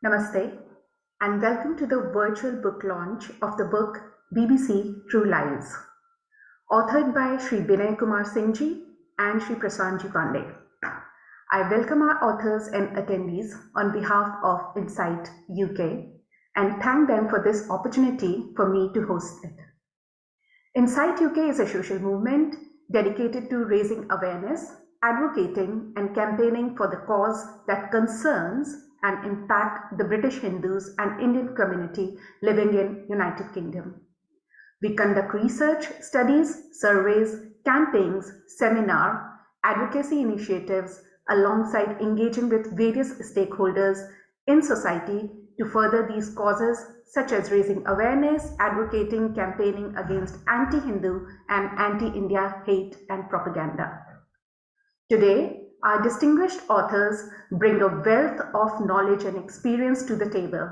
Namaste, and welcome to the virtual book launch of the book BBC True Lies, authored by Sri Binay Kumar Singh ji and Sri Prasanji Pandey. I welcome our authors and attendees on behalf of Insight UK and thank them for this opportunity for me to host it. Insight UK is a social movement dedicated to raising awareness, advocating and campaigning for the cause that concerns and impact the British Hindus and Indian community living in United Kingdom. We conduct research, studies, surveys, campaigns, seminar, advocacy initiatives alongside engaging with various stakeholders in society to further these causes such as raising awareness, advocating, campaigning against anti-Hindu and anti-India hate and propaganda. Today, our distinguished authors bring a wealth of knowledge and experience to the table,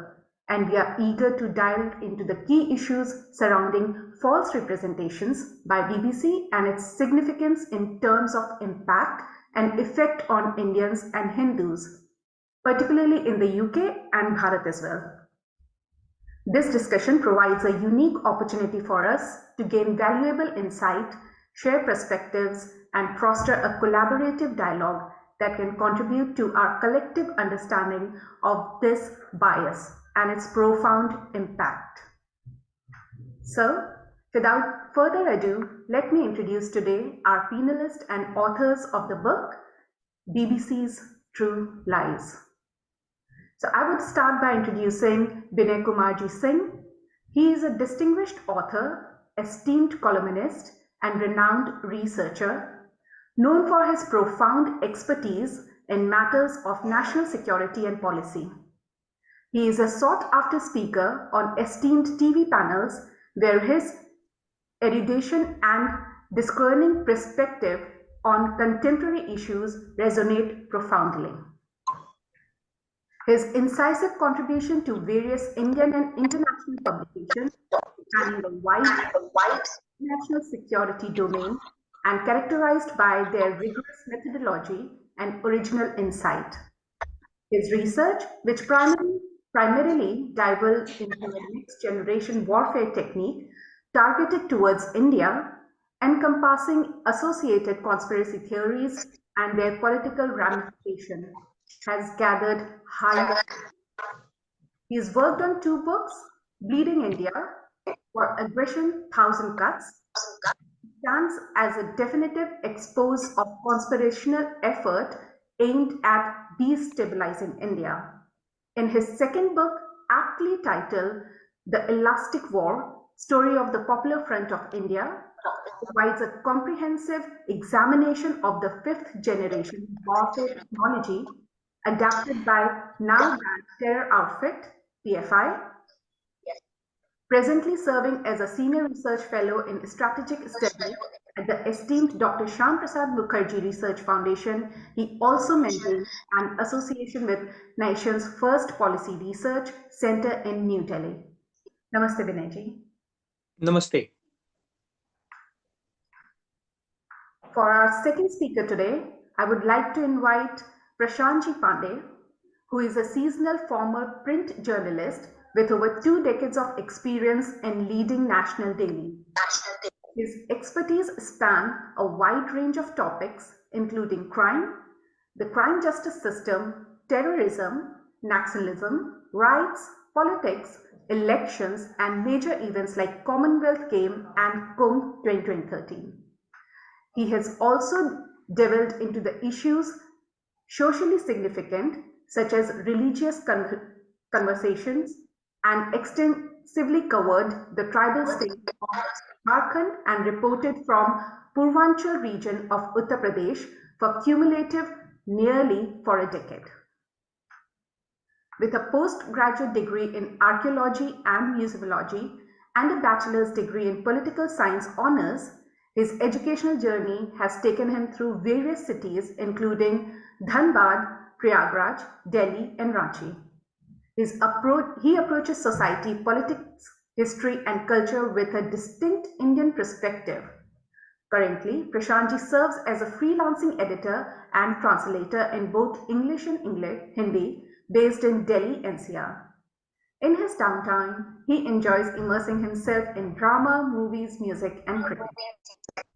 and we are eager to dive into the key issues surrounding false representations by BBC and its significance in terms of impact and effect on Indians and Hindus, particularly in the UK and Bharat as well. This discussion provides a unique opportunity for us to gain valuable insight, share perspectives, and foster a collaborative dialogue that can contribute to our collective understanding of this bias and its profound impact. So, without further ado, let me introduce today our panelists and authors of the book, BBC's True Lies. So I would start by introducing Binay Kumarji Singh. He is a distinguished author, esteemed columnist, and renowned researcher, known for his profound expertise in matters of national security and policy. He is a sought-after speaker on esteemed TV panels where his erudition and discerning perspective on contemporary issues resonate profoundly. His incisive contribution to various Indian and international publications spanning the wide national security domain and characterized by their rigorous methodology and original insight. His research, which primarily divulged into a next-generation warfare technique targeted towards India, encompassing associated conspiracy theories and their political ramifications, has gathered high. He has worked on 2 books, Bleeding India, for Aggression, Thousand Cuts, stands as a definitive expose of conspirational effort aimed at destabilizing India. In his second book, aptly titled The Elastic War, Story of the Popular Front of India, provides a comprehensive examination of the 5th generation warfare technology adapted by now banned terror outfit, PFI, presently serving as a senior research fellow in strategic studies at the esteemed Dr. Shyam Prasad Mukherjee Research Foundation. He also maintains an association with nation's first policy research center in New Delhi. Namaste, Binayji. Namaste. For our second speaker today, I would like to invite Prasanji Pandey, who is a seasonal former print journalist with over 2 decades of experience in leading national daily. His expertise span a wide range of topics, including crime, the crime justice system, terrorism, Naxalism, rights, politics, elections, and major events like Commonwealth Games and Kumbh 2013. He has also delved into the issues socially significant, such as religious conversations, and extensively covered the tribal state of Jharkhand and reported from Purvanchal region of Uttar Pradesh for cumulative nearly for a decade. With a postgraduate degree in archaeology and museology and a bachelor's degree in political science honors, his educational journey has taken him through various cities including Dhanbad, Prayagraj, Delhi, and Ranchi. He approaches society, politics, history, and culture with a distinct Indian perspective. Currently, Prasanji serves as a freelancing editor and translator in both English and Hindi, based in Delhi, NCR. In his downtime, he enjoys immersing himself in drama, movies, music, and cricket.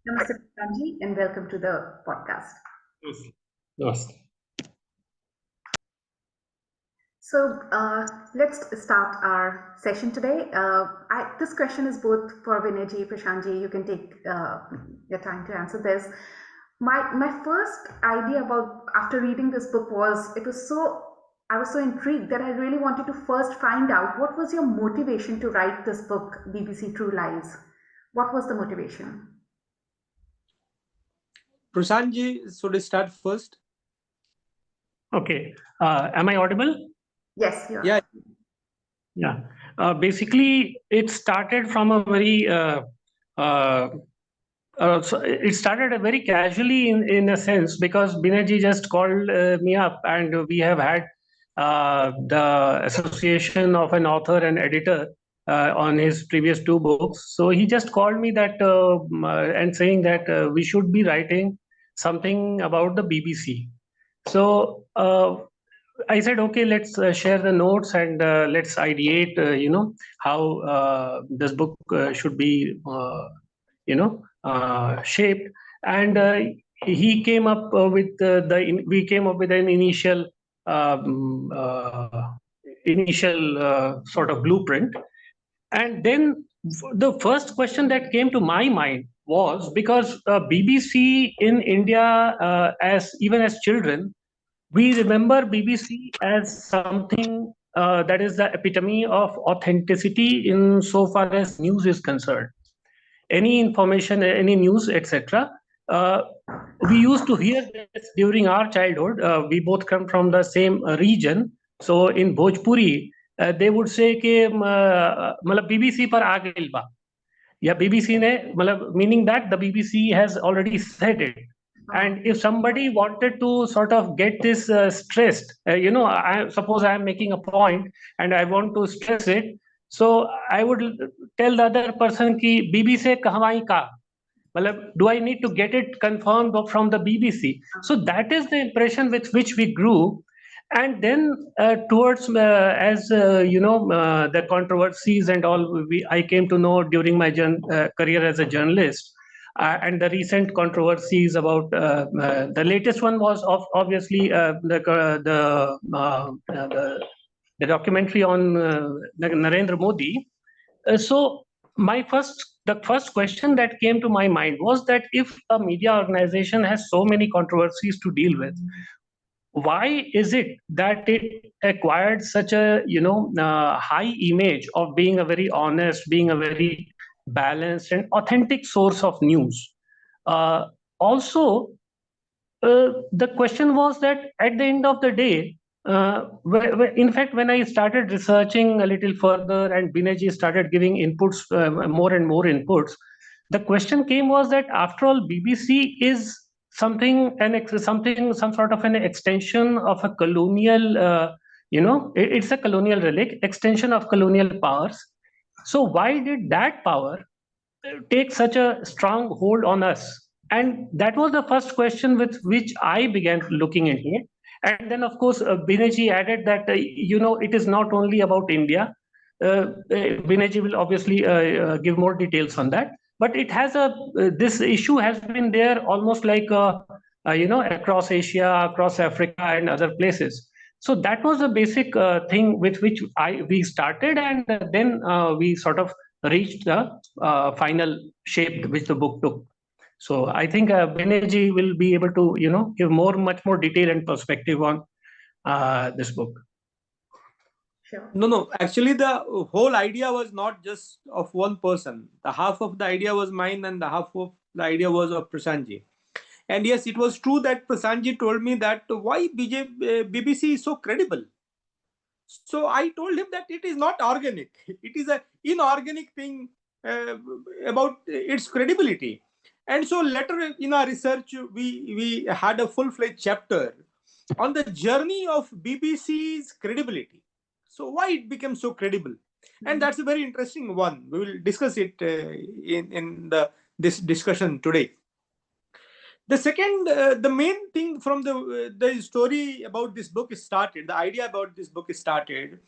Namaste, Pranji, and welcome to the podcast. Yes. So let's start our session today. This question is both for Vinayji, Prashantji. You can take your time to answer this. My first idea about after reading this book was I was so intrigued that I really wanted to first find out what was your motivation to write this book, BBC True Lies. What was the motivation? Prashantji, should I start first? Okay. Am I audible? Yes, you are. Yeah. Yeah. Basically, it started from a very so it started very casually in a sense, because Binaji just called me up, and we have had the association of an author and editor on his previous two books. So he just called me that and saying that we should be writing something about the BBC. So I said, okay, let's share the notes and let's ideate, how this book should be, shaped. And he came up with we came up with an initial sort of blueprint. And then the first question that came to my mind was, because BBC in India, as children, we remember BBC as something that is the epitome of authenticity in so far as news is concerned. Any information, any news, etc. We used to hear this during our childhood. We both come from the same region. So in Bhojpuri, they would say कि मतलब BBC पर आ गइल बा, या BBC ने मतलब, meaning that the BBC has already said it. And if somebody wanted to sort of get this stressed, I suppose I am making a point and I want to stress it, so I would tell the other person ki BBC se kahwai ka, do I need to get it confirmed from the BBC? So that is the impression with which we grew. And then towards the controversies and all, I came to know during my career as a journalist, and the recent controversies about the latest one was obviously the documentary on Narendra Modi. So the first question that came to my mind was that if a media organization has so many controversies to deal with, why is it that it acquired such a high image of being a very honest, being a very balanced and authentic source of news? Also, the question was that at the end of the day, in fact, when I started researching a little further and Binaji started giving inputs, more and more inputs, the question came was that after all, BBC is some sort of an extension of a colonial, it's a colonial relic, extension of colonial powers. So why did that power take such a strong hold on us? And that was the first question with which I began looking into it. And then, of course, Binaji added that, it is not only about India. Binaji will obviously give more details on that. But it has this issue has been there almost like, across Asia, across Africa and other places. So that was a basic thing with which we started, and then we sort of reached the final shape which the book took. So I think Binaji will be able to, give much more detail and perspective on this book. Sure. No. Actually, the whole idea was not just of one person. The half of the idea was mine, and the half of the idea was of Prashantji. And yes, it was true that Prashantji told me that why BBC is so credible. So I told him that it is not organic. It is an inorganic thing about its credibility. And so later in our research, we had a full-fledged chapter on the journey of BBC's credibility. So why it became so credible? And that's a very interesting one. We will discuss it in this discussion today. The second, the main thing from the story about this book started, the idea about this book started,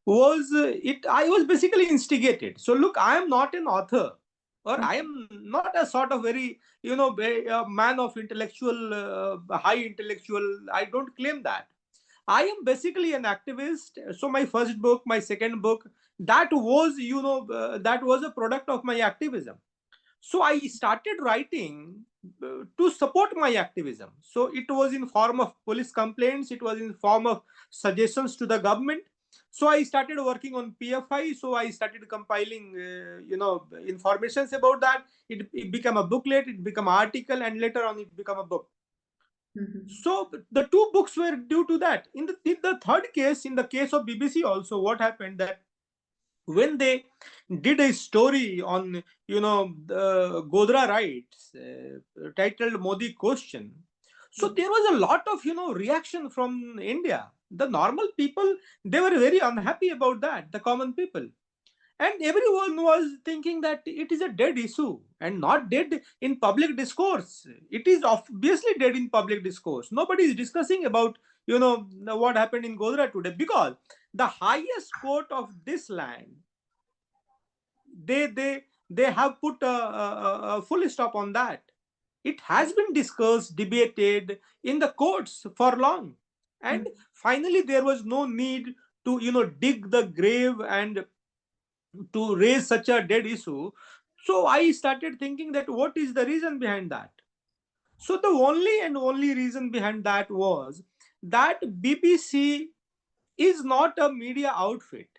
was I was basically instigated. So look, I am not an author, or I am not a sort of very, a man of intellectual, high intellectual. I don't claim that. I am basically an activist. So my first book, my second book, that was, that was a product of my activism. So I started writing to support my activism. So it was in form of police complaints, it was in form of suggestions to the government. So I started working on PFI. So I started compiling informations about that. It became a booklet, it became an article, and later on it became a book. So the two books were due to that. In the third case, in the case of BBC also, what happened that when they did a story on the Godra riots, titled Modi Question, so there was a lot of reaction from India. The normal people, they were very unhappy about that, the common people. And everyone was thinking that it is a dead issue and not dead in public discourse. It is obviously dead in public discourse. Nobody is discussing about what happened in Godra today, because the highest court of this land, they have put a full stop on that. It has been discussed, debated in the courts for long, and finally there was no need to dig the grave and to raise such a dead issue. So I started thinking that what is the reason behind that. So the only reason behind that was that BBC is not a media outfit.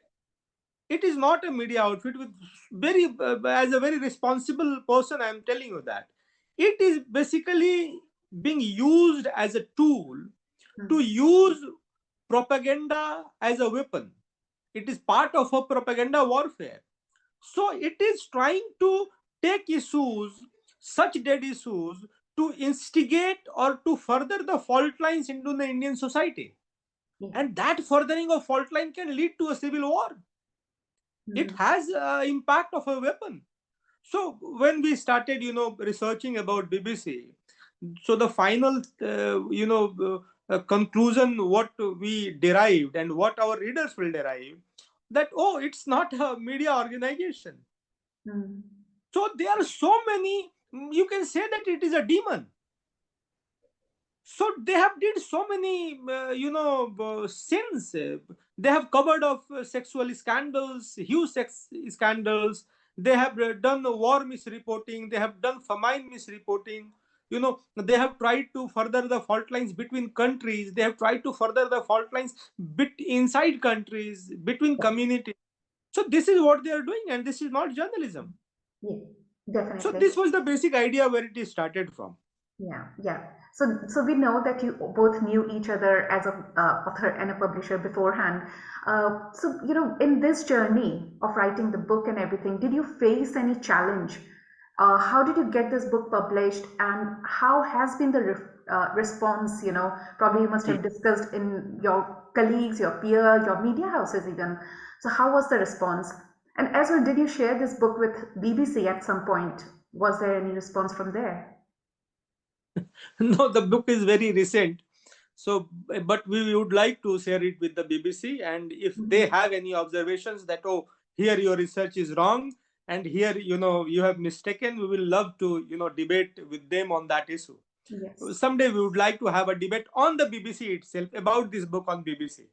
It is not a media outfit. With very as a very responsible person, I am telling you that it is basically being used as a tool to use propaganda as a weapon. It is part of a propaganda warfare. So it is trying to take issues, such dead issues, to instigate or to further the fault lines into the Indian society. And that furthering of fault line can lead to a civil war. It has impact of a weapon. So when we started researching about BBC, so the final conclusion what we derived and what our readers will derive, that it's not a media organization. So there are so many, you can say that it is a demon. So they have did so many sins. They have covered of sexual scandals, huge sex scandals. They have done war misreporting. They have done famine misreporting. They have tried to further the fault lines between countries. They have tried to further the fault lines inside countries, between communities. So this is what they are doing, and this is not journalism. Yeah, definitely. So this was the basic idea where it is started from. Yeah. So we know that you both knew each other as a author and a publisher beforehand. So in this journey of writing the book and everything, did you face any challenge? How did you get this book published, and how has been the response? Probably you must have discussed in your colleagues, your peers, your media houses even. So how was the response? And as well, did you share this book with BBC at some point? Was there any response from there? No, the book is very recent. So, but we would like to share it with the BBC, and if they have any observations that, here your research is wrong, and here you have mistaken, we will love to debate with them on that issue. Yes. Someday we would like to have a debate on the BBC itself about this book on BBC.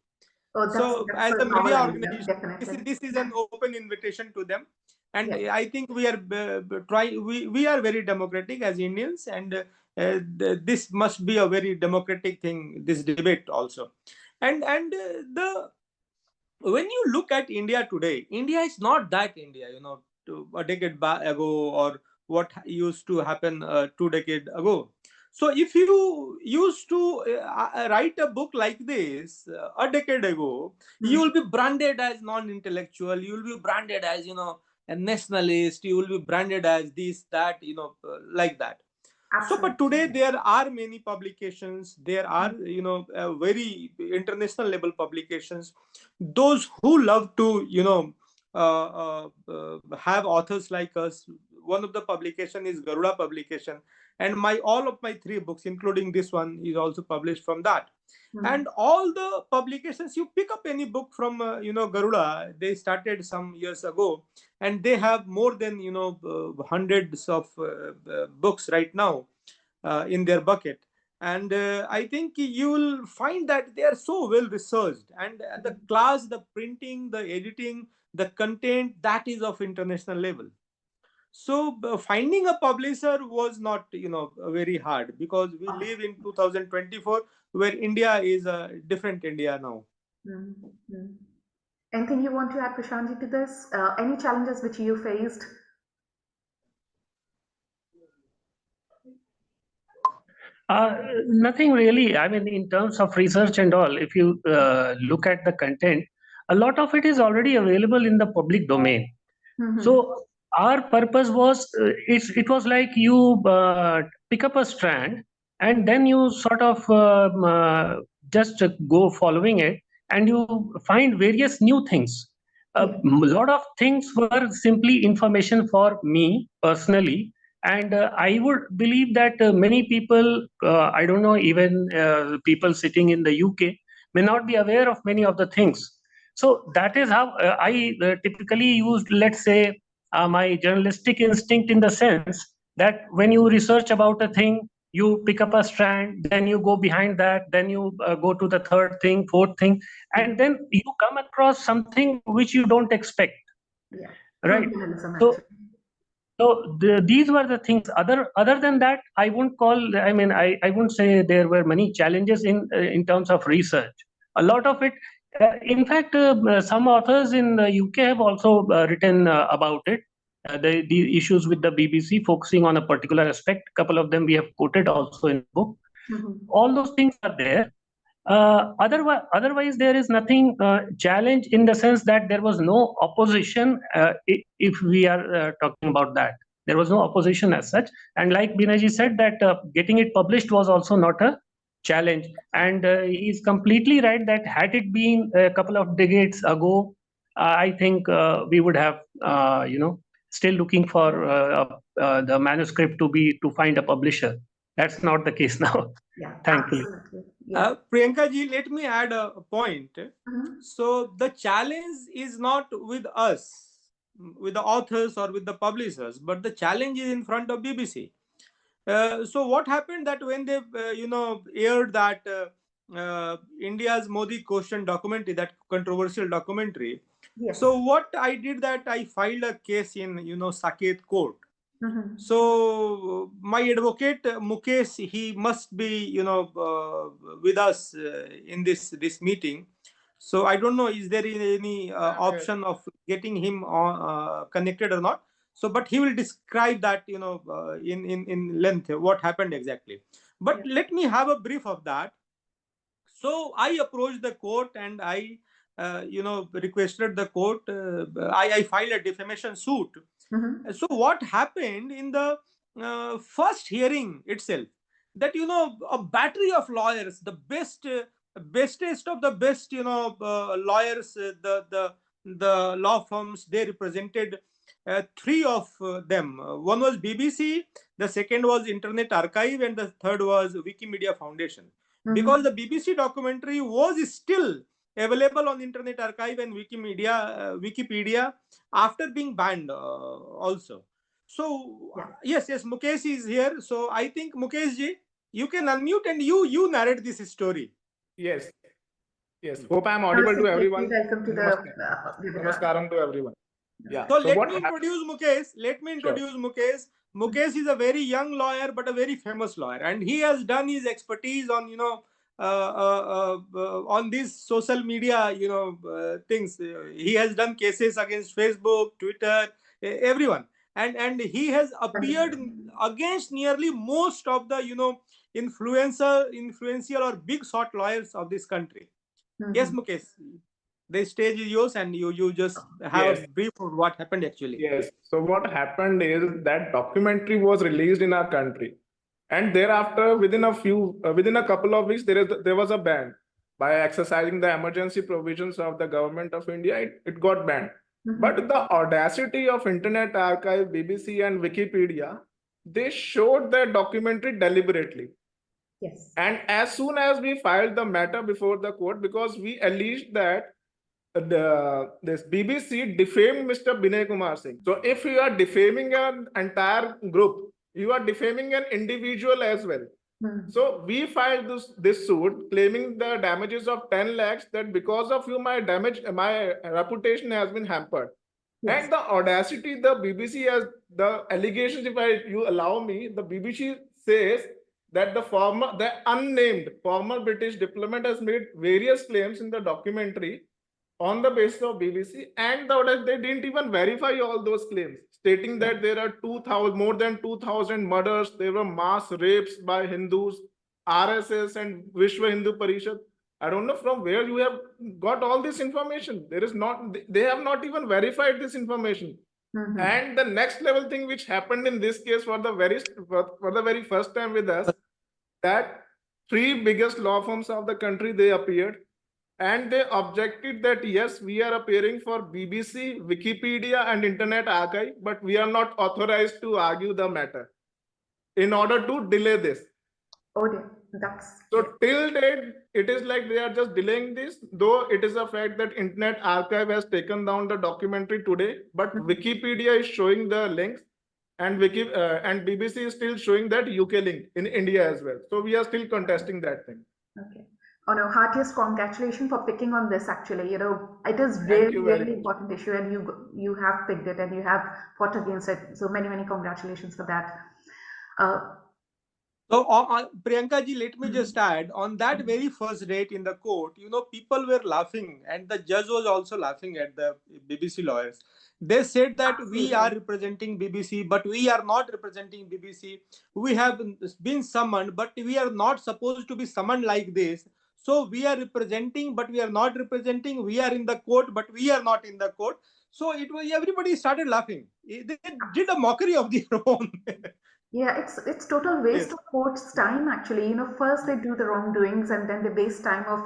So as a media organization, this is an open invitation to them, and I think we are we are very democratic as Indians, and this must be a very democratic thing, this debate also. And when you look at India today, India is not that India a decade ago, or what used to happen 2 decades ago. So if you used to write a book like this a decade ago, you will be branded as non-intellectual, you will be branded as a nationalist, you will be branded as this, that, like that. So, but today there are many publications, there are very international level publications. Those who love to have authors like us. One of the publication is Garuda publication. and all of my 3 books, including this one, is also published from that. And Mhm. all the publications, you pick up any book from Garuda, they started some years ago, and they have more than hundreds of books right now in their bucket. And I think you will find that they are so well researched, and the class, the printing, the editing, the content, that is of international level. So finding a publisher was not very hard, because we live in 2024, where India is a different India now. Mhm. Anything you want to add, Prashantji, to this? Any challenges which you faced? Nothing really. I mean, in terms of research and all, if you look at the content, a lot of it is already available in the public domain. Mhm. So our purpose was, it was like you pick up a strand and then you sort of just go following it, and you find various new things. A lot of things were simply information for me personally, and I would believe that many people, I don't know, even people sitting in the UK may not be aware of many of the things. So that is how I typically used, let's say, my journalistic instinct, in the sense that when you research about a thing, you pick up a strand, then you go behind that, then you go to the third thing, fourth thing, and then you come across something which you don't expect, Yeah. right? Journalism, So actually. these were the things. Other than that, I wouldn't call. I mean, I wouldn't say there were many challenges in terms of research. A lot of it. In fact, some authors in the UK have also written about it. The issues with the BBC, focusing on a particular aspect. A couple of them we have quoted also in the book. Mhm. All those things are there. Otherwise, there is nothing challenge, in the sense that there was no opposition. If we are talking about that, there was no opposition as such. And like Binaji said, that getting it published was also not a challenge. And he's completely right that had it been a couple of decades ago, I think we would have, still looking for the manuscript to find a publisher. That's not the case now, Yeah, thankfully. absolutely. Yeah. Priyanka ji, let me add a point. Mhm. So the challenge is not with us, with the authors or with the publishers, but the challenge is in front of BBC. So what happened that when they aired that India's Modi question documentary, that controversial documentary, Yes. so what I did, that I filed a case in Saket court. Mhm. So my advocate Mukesh, he must be with us in this meeting. So I don't know, is there any option of getting him connected or not? So, but he will describe that in length what happened exactly. But Yeah. let me have a brief of that. So I approached the court, and I requested the court. I filed a defamation suit. Mhm. So what happened in the first hearing itself, that a battery of lawyers, the bestest of the best lawyers, the law firms, they represented 3 of them. One was BBC, the second was Internet Archive, and the third was Wikimedia Foundation. Because the BBC documentary was still available on Internet Archive and Wikipedia after being banned also. So Yeah. yes, Mukesh is here. So I think, Mukesh ji, you can unmute and you narrate this story. Yes, yes. Hope I am audible Namaste, to everyone. welcome to the Namaste. webinar. Namaskaram to everyone. Yeah. So So let what me happened? introduce Mukesh. Let me Sure. introduce Mukesh. Mukesh is a very young lawyer, but a very famous lawyer, and he has done his expertise on on these social media things. He has done cases against Facebook, Twitter, everyone, and he has appeared against nearly most of the influential or big shot lawyers of this country. Yes, Mhm. Mukesh, the stage is yours, and you just have Yes. a brief of what happened actually. Yes. So what happened is that documentary was released in our country, and thereafter, within a couple of weeks, there was a ban. By exercising the emergency provisions of the government of India, it got banned. Mhm. But the audacity of Internet Archive, BBC, and Wikipedia, they showed that documentary deliberately. Yes. And as soon as we filed the matter before the court, because we alleged that this BBC defamed Mr. Binay Kumar Singh. So if you are defaming an entire group, you are defaming an individual as well. So we filed this suit claiming the damages of 10 lakhs, that because of you my reputation has been hampered. Yes. And the audacity, the BBC has the allegations, if you allow me, the BBC says that the unnamed former British diplomat has made various claims in the documentary on the basis of BBC, and they didn't even verify all those claims, stating that there are more than 2,000 murders, there were mass rapes by Hindus, RSS and Vishwa Hindu Parishad. I don't know from where you have got all this information. They have not even verified this information. And the next level thing which happened in this case for the very first time with us, that 3 biggest law firms of the country, they appeared. And they objected that, yes, we are appearing for BBC, Wikipedia and Internet Archive, but we are not authorized to argue the matter in order to delay this. Oh, that's... So till date, it is like they are just delaying this, though it is a fact that Internet Archive has taken down the documentary today, but Wikipedia is showing the links, and BBC is still showing that UK link in India as well. So we are still contesting that thing. Okay. Oh no, heartiest congratulations for picking on this. Actually, it is really important issue, and you have picked it and you have fought against it. So many congratulations for that. So Priyanka ji, let me just add, on that very first date in the court, people were laughing, and the judge was also laughing at the BBC lawyers. They said that we are representing BBC, but we are not representing BBC. We have been summoned, but we are not supposed to be summoned like this. So we are representing, but we are not representing. We are in the court, but we are not in the court. So everybody started laughing. They did a mockery of their own. Yeah, it's total waste of court's time, actually. First they do the wrongdoings, and then they waste time of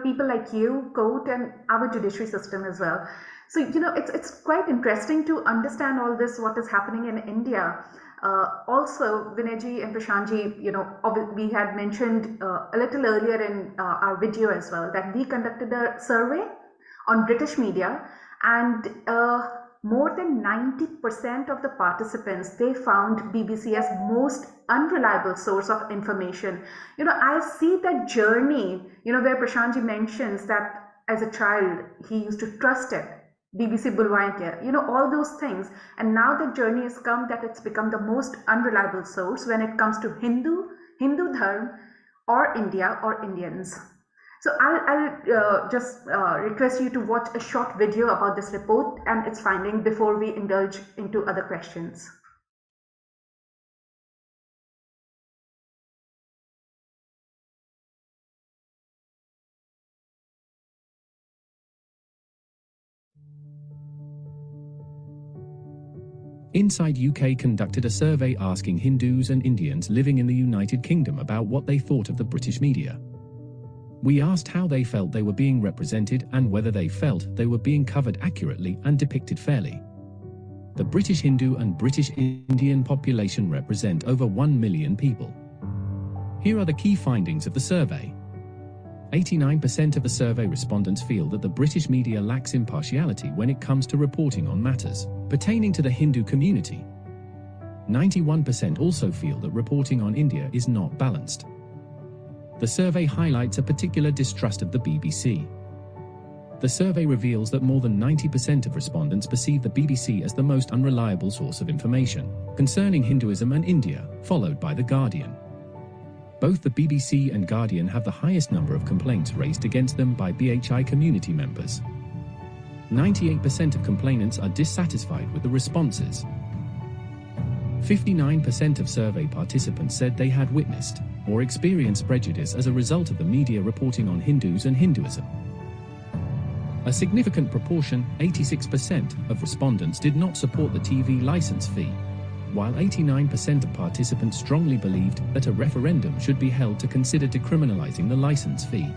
people like you, court, and our judiciary system as well. So it's quite interesting to understand all this, what is happening in India. Also, Vinayji and Prashantji, we had mentioned a little earlier in our video as well that we conducted a survey on British media, and more than 90% of the participants, they found BBC as most unreliable source of information. I see that journey, where Prashantji mentions that as a child, he used to trust it. BBC Bulwain, all those things. And now the journey has come that it's become the most unreliable source when it comes to Hindu Dharma, or India, or Indians. So I'll just request you to watch a short video about this report and its finding before we indulge into other questions. Inside UK conducted a survey asking Hindus and Indians living in the United Kingdom about what they thought of the British media. We asked how they felt they were being represented and whether they felt they were being covered accurately and depicted fairly. The British Hindu and British Indian population represent over 1 million people. Here are the key findings of the survey. 89% of the survey respondents feel that the British media lacks impartiality when it comes to reporting on matters pertaining to the Hindu community. 91% also feel that reporting on India is not balanced. The survey highlights a particular distrust of the BBC. The survey reveals that more than 90% of respondents perceive the BBC as the most unreliable source of information concerning Hinduism and India, followed by The Guardian. Both the BBC and Guardian have the highest number of complaints raised against them by BHI community members. 98% of complainants are dissatisfied with the responses. 59% of survey participants said they had witnessed or experienced prejudice as a result of the media reporting on Hindus and Hinduism. A significant proportion, 86%, of respondents did not support the TV license fee, while 89% of participants strongly believed that a referendum should be held to consider decriminalizing the license fee.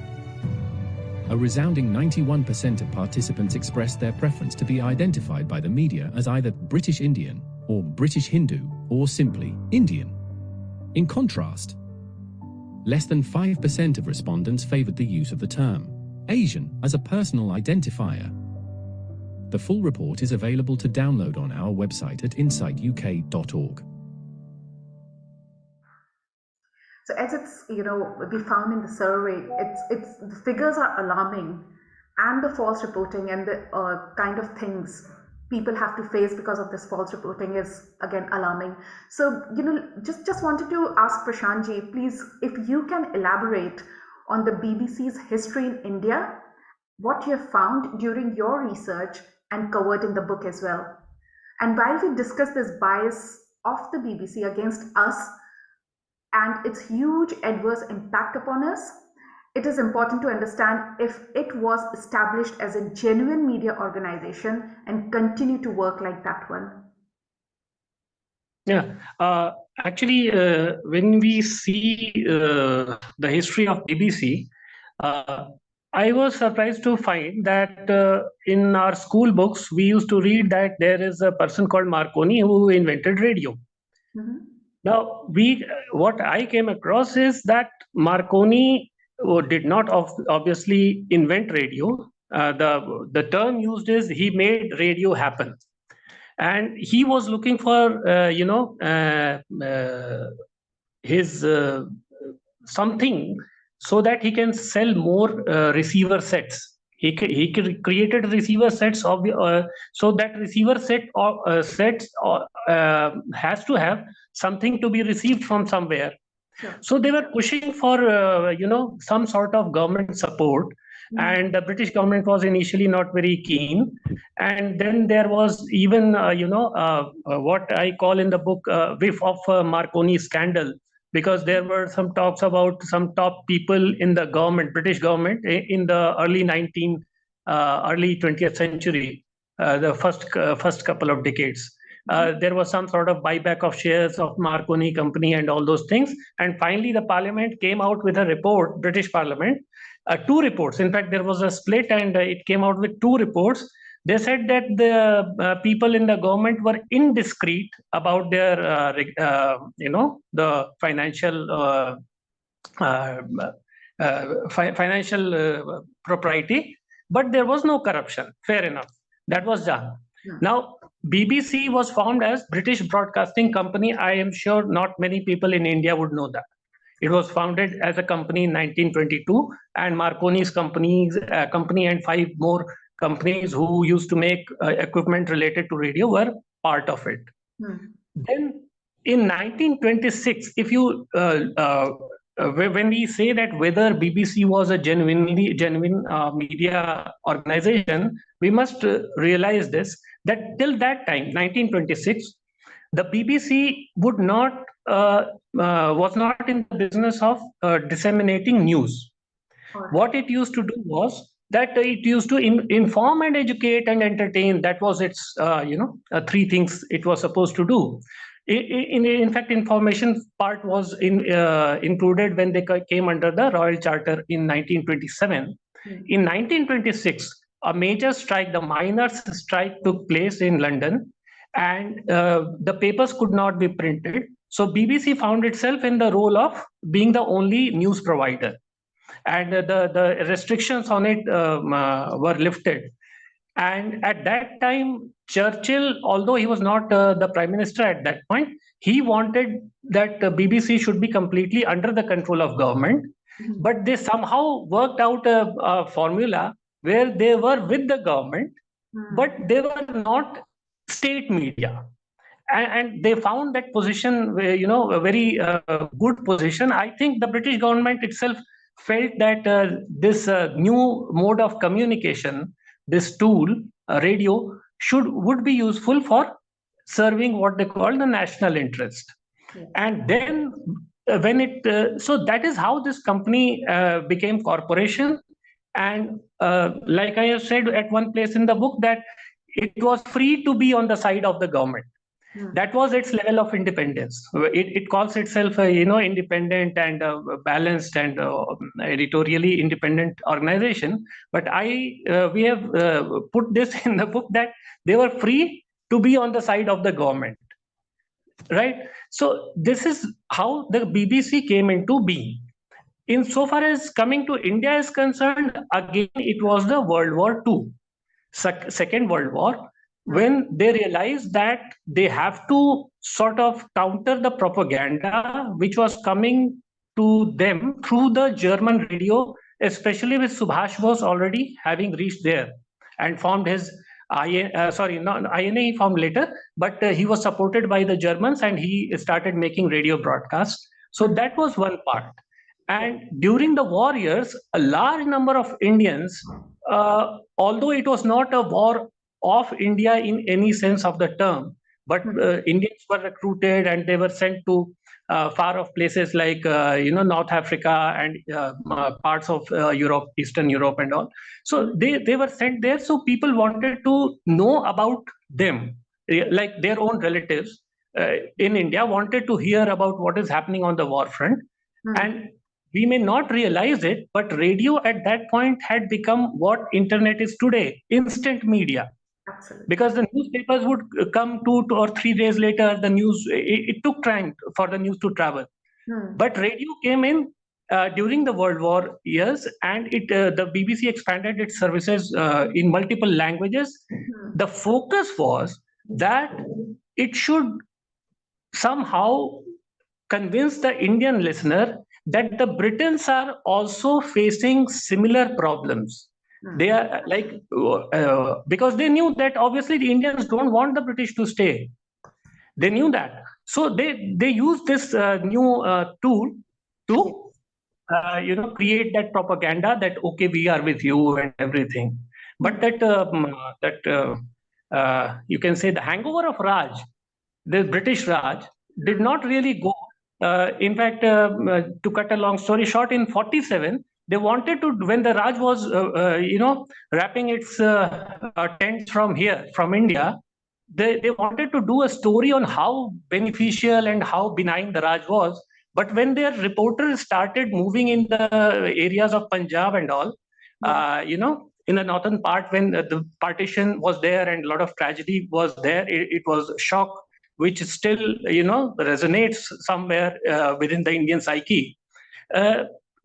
A resounding 91% of participants expressed their preference to be identified by the media as either British Indian or British Hindu, or simply Indian. In contrast, less than 5% of respondents favored the use of the term Asian as a personal identifier. The full report is available to download on our website at insightuk.org. So as it's, we found in the survey, it's the figures are alarming, and the false reporting and the kind of things people have to face because of this false reporting is again alarming. So, just wanted to ask Prashantji, please, if you can elaborate on the BBC's history in India, what you have found during your research and covered in the book as well. And while we discuss this bias of the BBC against us and its huge adverse impact upon us, it is important to understand if it was established as a genuine media organization and continue to work like that one. Yeah, actually, when we see the history of BBC, I was surprised to find that in our school books, we used to read that there is a person called Marconi who invented radio. Mm-hmm. Now, what I came across is that Marconi did not obviously invent radio. The term used is he made radio happen. And he was looking for, his something so that he can sell more receiver sets. He created receiver sets so that receiver sets has to have something to be received from somewhere. Sure. So they were pushing for some sort of government support. And the British government was initially not very keen. And then there was even, what I call in the book, whiff of Marconi scandal, because there were some talks about some top people in the government, British government, in the early 20th century, the first couple of decades. There was some sort of buyback of shares of Marconi company and all those things. And finally, the parliament came out with a report, British parliament, 2 reports. In fact, there was a split and it came out with 2 reports. They said that the people in the government were indiscreet about their, the financial financial propriety, but there was no corruption. Fair enough. That was done. Yeah. Now, BBC was formed as British Broadcasting Company. I am sure not many people in India would know that. It was founded as a company in 1922, and Marconi's company and 5 more companies who used to make equipment related to radio were part of it. Then in 1926, if you when we say that whether BBC was a genuine media organization, we must realize this, that till that time, 1926, the BBC would not was not in the business of disseminating news. What it used to do was that it used to inform and educate and entertain. That was its 3 things it was supposed to do. In fact, information part was included when they came under the Royal Charter in 1927. In 1926, a major strike, the miners' strike, took place in London, and the papers could not be printed. So BBC found itself in the role of being the only news provider, and the restrictions on it were lifted. And at that time, Churchill, although he was not the prime minister at that point, he wanted that the BBC should be completely under the control of government. But they somehow worked out a formula where they were with the government, but they were not state media. And they found that position, a very good position. I think the British government itself felt that this new mode of communication, this tool, radio, would be useful for serving what they call the national interest. Yes. And then when so that is how this company became corporation. And like I have said at one place in the book, that it was free to be on the side of the government. That was its level of independence. It calls itself a independent and balanced and editorially independent organization. But we have put this in the book that they were free to be on the side of the government. right? So this is how the BBC came into being. Insofar as coming to India is concerned, again, it was the World War II, Second World War, when they realized that they have to sort of counter the propaganda which was coming to them through the German radio, especially with Subhash Bose already having reached there and formed his not INA, he formed later, but he was supported by the Germans and he started making radio broadcasts. So that was one part. And during the war years, a large number of Indians, although it was not a war of India in any sense of the term, but Indians were recruited and they were sent to far off places like North Africa and parts of Europe, Eastern Europe, and all. So they were sent there. So people wanted to know about them, like their own relatives in India wanted to hear about what is happening on the war front. And we may not realize it, but radio at that point had become what internet is today, instant media. Absolutely. Because the newspapers would come 2 or 3 days later, the news, it took time for the news to travel. But radio came in during the World War years, and the BBC expanded its services in multiple languages. The focus was that it should somehow convince the Indian listener that the Britons are also facing similar problems. They are like, because they knew that obviously the Indians don't want the British to stay. They knew that. So they used this new tool to create that propaganda that, okay, we are with you and everything. But you can say the hangover of Raj, the British Raj, did not really go. In fact, to cut a long story short, in 47, they wanted to, when the Raj was, wrapping its tents from here, from India, they wanted to do a story on how beneficial and how benign the Raj was. But when their reporters started moving in the areas of Punjab and all, in the northern part, when the partition was there and a lot of tragedy was there, it was a shock which still, resonates somewhere within the Indian psyche.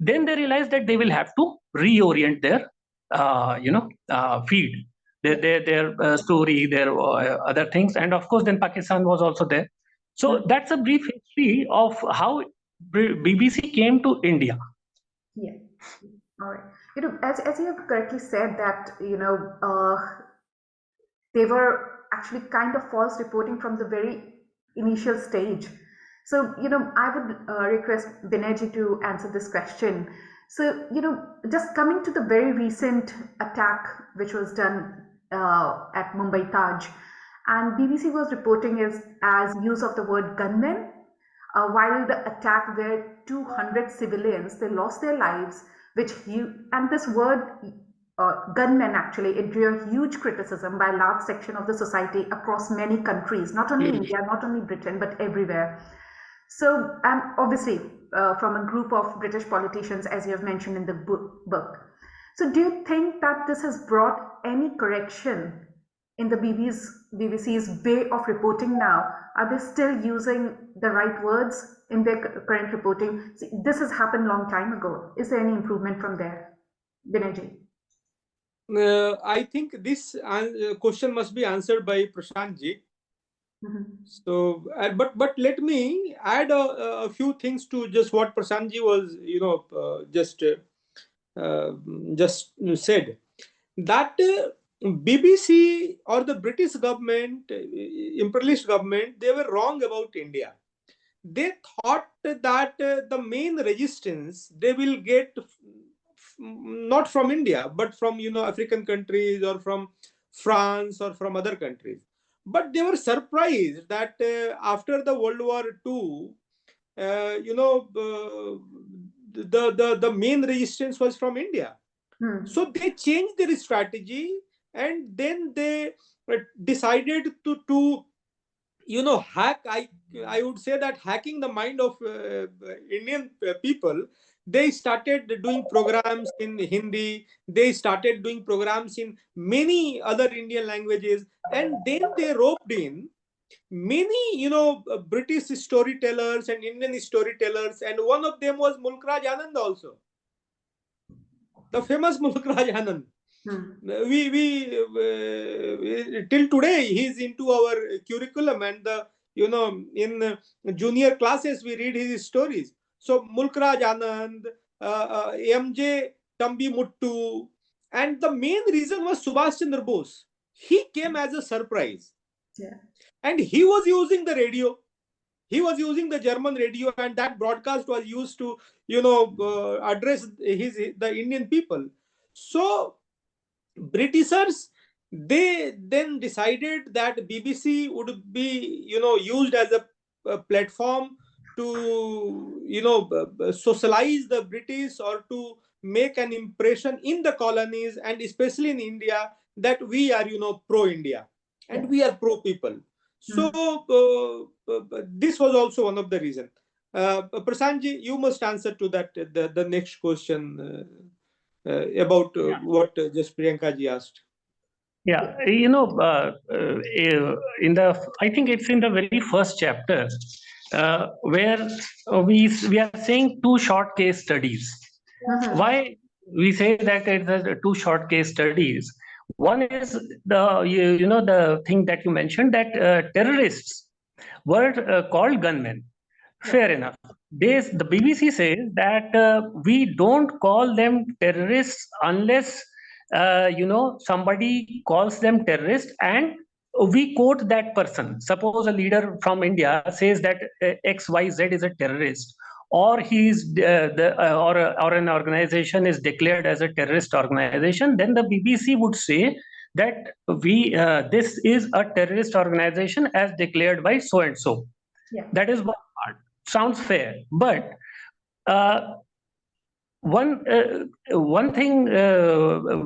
Then they realized that they will have to reorient their, feed, their story, their other things, and of course, then Pakistan was also there. So that's a brief history of how BBC came to India. Yeah. All right. As you have correctly said that, they were actually kind of false reporting from the very initial stage. So, I would request Binayji to answer this question. So, just coming to the very recent attack which was done at Mumbai Taj, and BBC was reporting as use of the word gunmen, while the attack where 200 civilians, they lost their lives, and this word gunmen, actually, it drew a huge criticism by a large section of the society across many countries, not only India, not only Britain, but everywhere. So, and obviously from a group of British politicians, as you have mentioned in the book. So do you think that this has brought any correction in the BBC's way of reporting now? Are they still using the right words in their current reporting? See, this has happened a long time ago. Is there any improvement from there? Binayji? I think this question must be answered by Prashantji. So, but let me add a few things to just what Prashantji was, just said. That BBC or the British government, imperialist government, they were wrong about India. They thought that the main resistance they will get not from India, but from African countries or from France or from other countries. But they were surprised that after the World War II, the main resistance was from India. So they changed their strategy, and then they decided to hack. I would say that hacking the mind of Indian people. They started doing programs in Hindi. They started doing programs in many other Indian languages, and then they roped in many, British storytellers and Indian storytellers, and one of them was Mulk Raj Anand also, the famous Mulk Raj Anand. We till today he's into our curriculum, and in junior classes we read his stories. So Mulk Raj Anand, MJ Tambi Muttu, and the main reason was Subhash Chandra Bose. He came as a surprise, and he was using the radio. He was using the German radio, and that broadcast was used to address the Indian people. So Britishers, they then decided that BBC would be used as a platform to socialize the British, or to make an impression in the colonies, and especially in India, that we are pro India and we are pro people. So this was also one of the reasons. Prashantji, you must answer to that, the next question about what just Priyanka ji asked. Yeah, I think it's in the very first chapter where we are saying two short case studies. Why we say that it's two short case studies? One is the thing that you mentioned, that terrorists were called gunmen. Fair enough. The BBC says that we don't call them terrorists unless somebody calls them terrorists, and we quote that person. Suppose a leader from India says that XYZ is a terrorist, or he's or an organization is declared as a terrorist organization, then the BBC would say that this is a terrorist organization as declared by so and so. That is one part. Sounds fair, but one thing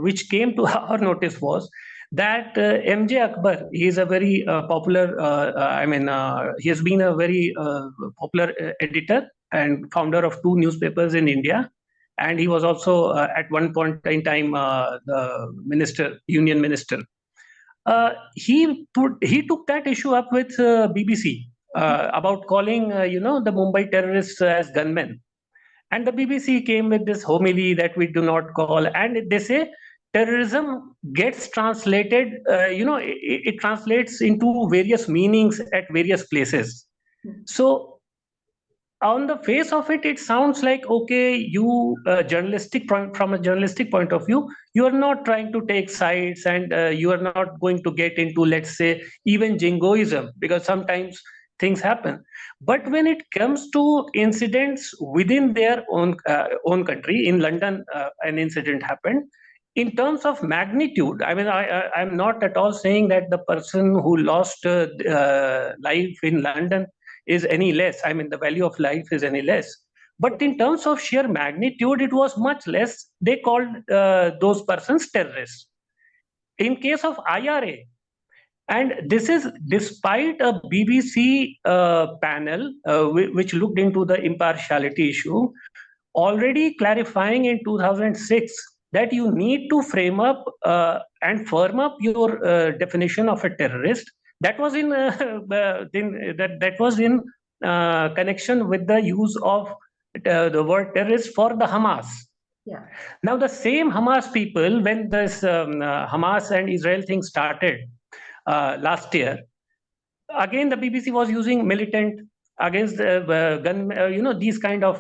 which came to our notice was that MJ Akbar, he is a very popular, he has been a very popular editor and founder of two newspapers in India. And he was also at one point in time the union minister. He took that issue up with BBC about calling the Mumbai terrorists as gunmen. And the BBC came with this homily that we do not call, and they say terrorism gets translated, it translates into various meanings at various places. So on the face of it, it sounds like, okay, you from a journalistic point of view, you are not trying to take sides, and you are not going to get into, let's say, even jingoism, because sometimes things happen. But when it comes to incidents within their own country, in London, an incident happened. In terms of magnitude, I mean, I'm not at all saying that the person who lost life in London is any less. I mean, the value of life is any less. But in terms of sheer magnitude, it was much less. They called those persons terrorists. In case of IRA, and this is despite a BBC panel which looked into the impartiality issue, already clarifying in 2006 that you need to frame up and firm up your definition of a terrorist. That was in connection with the use of the word terrorist for the Hamas. Yeah. Now the same Hamas people, when this Hamas and Israel thing started last year, again the BBC was using militant against gun, these kind of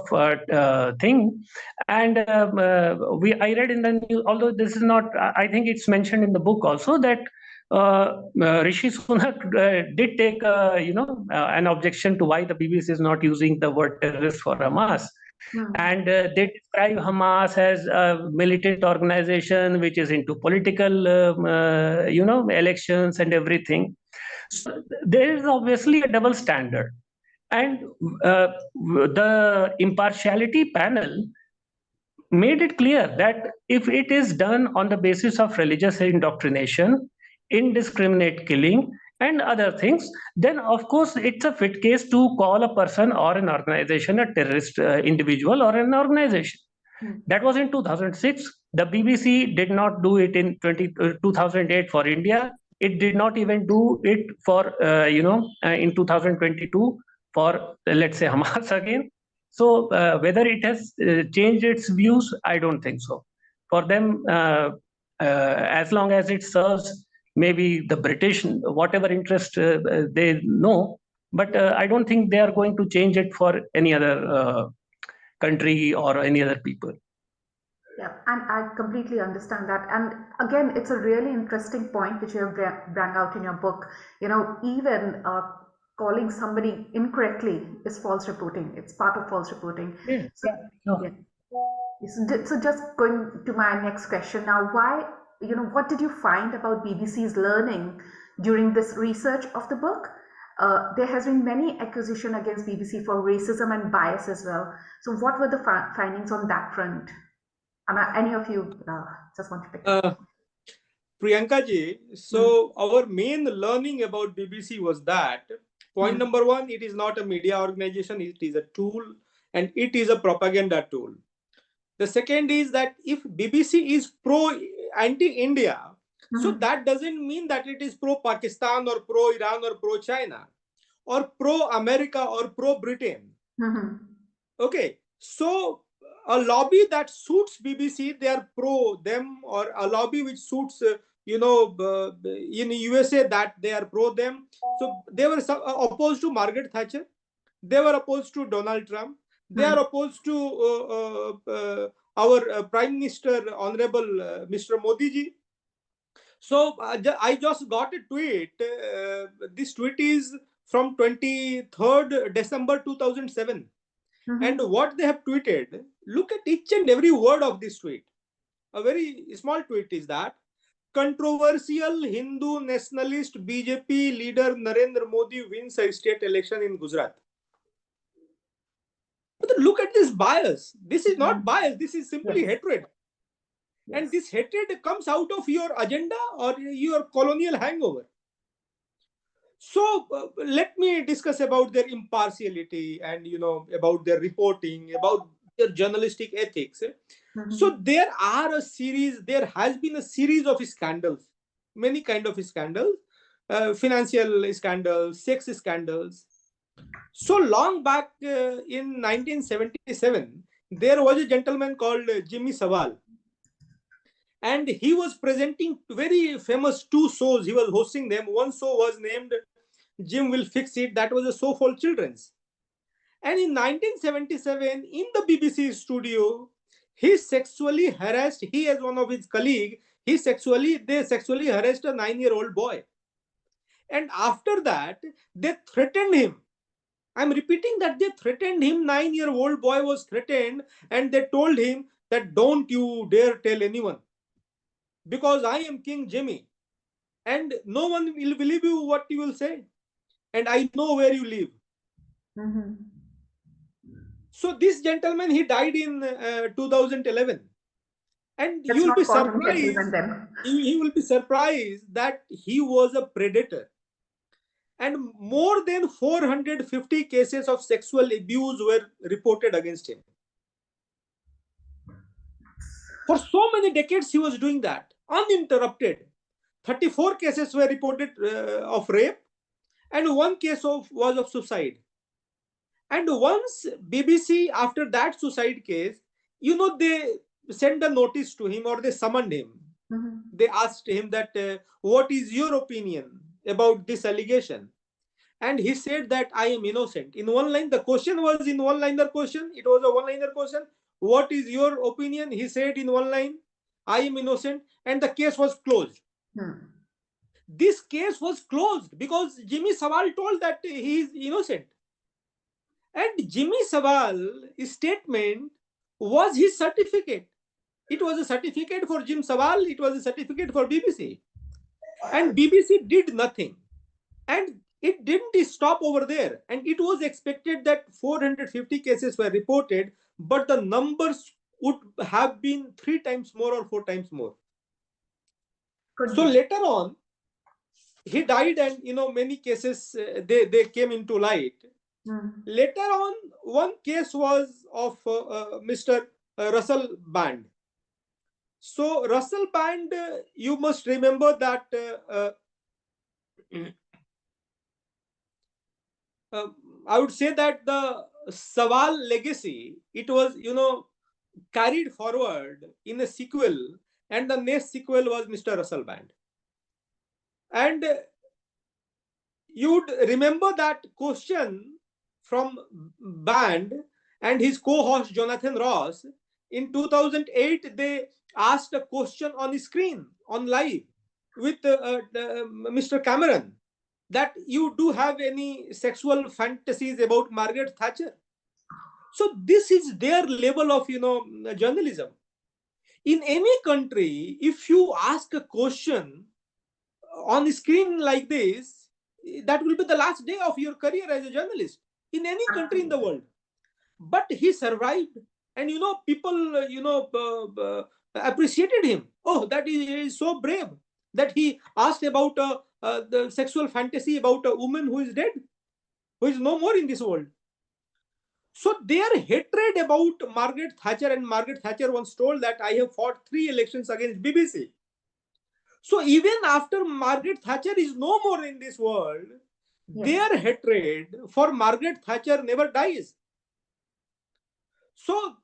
thing. And I read in the news, although this is not, I think it's mentioned in the book also, that Rishi Sunak did take an objection to why the BBC is not using the word terrorist for Hamas. And they describe Hamas as a militant organization which is into political, elections and everything. So there is obviously a double standard. And the impartiality panel made it clear that if it is done on the basis of religious indoctrination, indiscriminate killing, and other things, then of course it's a fit case to call a person or an organization a terrorist individual or an organization. That was in 2006. The BBC did not do it in 2008 for India. it did not even do it for in 2022 for let's say Hamas again. So whether it has changed its views, I don't think so. For them, as long as it serves maybe the British, whatever interest they know, but I don't think they are going to change it for any other country or any other people. Yeah, and I completely understand that. And again, it's a really interesting point which you have brought out in your book. Even calling somebody incorrectly is false reporting. It's part of false reporting. Yeah, So, sure. yeah. So just going to my next question now, what did you find about BBC's learning during this research of the book? There has been many accusations against BBC for racism and bias as well. So what were the findings on that front? Any of you just want to pick up? Priyanka ji, so our main learning about BBC was that point number one, it is not a media organization, it is a tool and it is a propaganda tool. The second is that if BBC is anti-India, so that doesn't mean that it is pro-Pakistan or pro-Iran or pro-China or pro-America or pro-Britain. Okay, so a lobby that suits BBC, they are pro them, or a lobby which suits, in USA that they are pro them. So they were opposed to Margaret Thatcher. They were opposed to Donald Trump. They are opposed to our Prime Minister, Honorable Mr. Modi ji. So I just got a tweet. This tweet is from 23rd December 2007. And what they have tweeted, look at each and every word of this tweet. A very small tweet is that controversial Hindu nationalist BJP leader Narendra Modi wins a state election in Gujarat. But look at this bias. This is not bias. This is simply hatred. Yes. And this hatred comes out of your agenda or your colonial hangover. So let me discuss about their impartiality and about their reporting, about their journalistic ethics. So there has been a series of scandals, many kind of scandals, financial scandals, sex scandals. So long back in 1977, there was a gentleman called Jimmy Savile. And he was presenting very famous two shows. He was hosting them. One show was named Jim Will Fix It. That was a show for children's. And in 1977, in the BBC studio, he sexually harassed, he as one of his colleagues, they sexually harassed a 9-year-old boy. And after that, they threatened him. I'm repeating that they threatened him. 9-year-old boy was threatened and they told him that don't you dare tell anyone because I am King Jimmy and no one will believe you what you will say. And I know where you live. So this gentleman, he died in 2011. And you will be surprised. He will be surprised that he was a predator. And more than 450 cases of sexual abuse were reported against him. For so many decades, he was doing that, uninterrupted. 34 cases were reported of rape, and one case was of suicide. And once BBC, after that suicide case, they sent a notice to him or they summoned him. They asked him that, what is your opinion about this allegation? And he said that I am innocent. In one line, the question was in one-liner question. It was a one-liner question. What is your opinion? He said in one line, I am innocent. And the case was closed. This case was closed because Jimmy Savile told that he is innocent. And Jimmy Savile's statement was his certificate. It was a certificate for Jim Savile. It was a certificate for BBC. And BBC did nothing. And it didn't stop over there. And it was expected that 450 cases were reported, but the numbers would have been 3 times more or 4 times more. So later on, he died and, many cases, they came into light. Later on, one case was of Mr. Russell Band. So Russell Band, you must remember that I would say that the Sawal legacy, it was, carried forward in a sequel, and the next sequel was Mr. Russell Band. And you'd remember that question from Band and his co-host Jonathan Ross. In 2008, they asked a question on the screen, on live, with Mr. Cameron, that you do have any sexual fantasies about Margaret Thatcher. So this is their level of, journalism. In any country, if you ask a question on the screen like this, that will be the last day of your career as a journalist in any country in the world. But he survived, and people appreciated him. Oh, that is so brave that he asked about the sexual fantasy about a woman who is dead, who is no more in this world. So their hatred about Margaret Thatcher, and Margaret Thatcher once told that I have fought 3 elections against BBC. So even after Margaret Thatcher is no more in this world, their hatred for Margaret Thatcher never dies. So,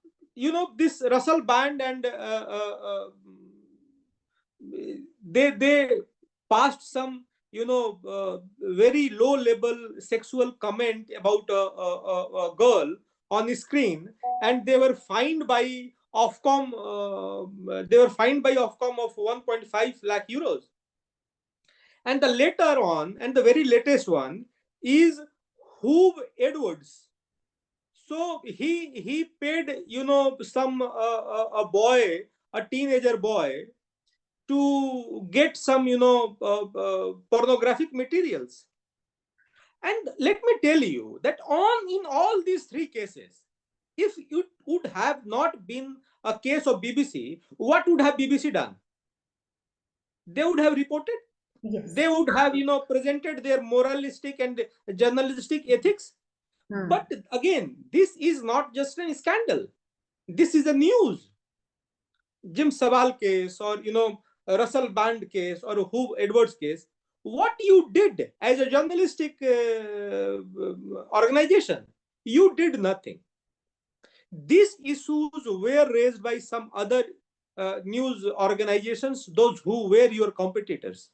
this Russell Band and they passed some, very low level sexual comment about a girl on the screen, and they were fined by Ofcom. They were fined by Ofcom of 1.5 lakh euros. And the later on, and the very latest one, is Hugh Edwards. So he paid, some a boy, a teenager boy, to get some, pornographic materials. And let me tell you that in all these 3 cases, if it would have not been a case of BBC, what would have BBC done? They would have reported. Yes. They would have, presented their moralistic and journalistic ethics. But again, this is not just a scandal. This is a news. Jim Savile case, or Russell Band case, or Hugh Edwards case. What you did as a journalistic organization, you did nothing. These issues were raised by some other news organizations, those who were your competitors.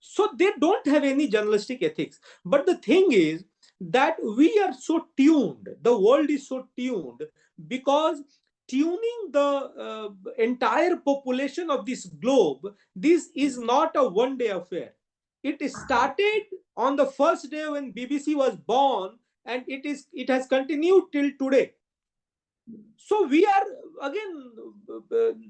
So they don't have any journalistic ethics. But the thing is that we are so tuned, the world is so tuned, because tuning the entire population of this globe, this is not a one-day affair. It started on the first day when BBC was born, and it has continued till today. So we are, again,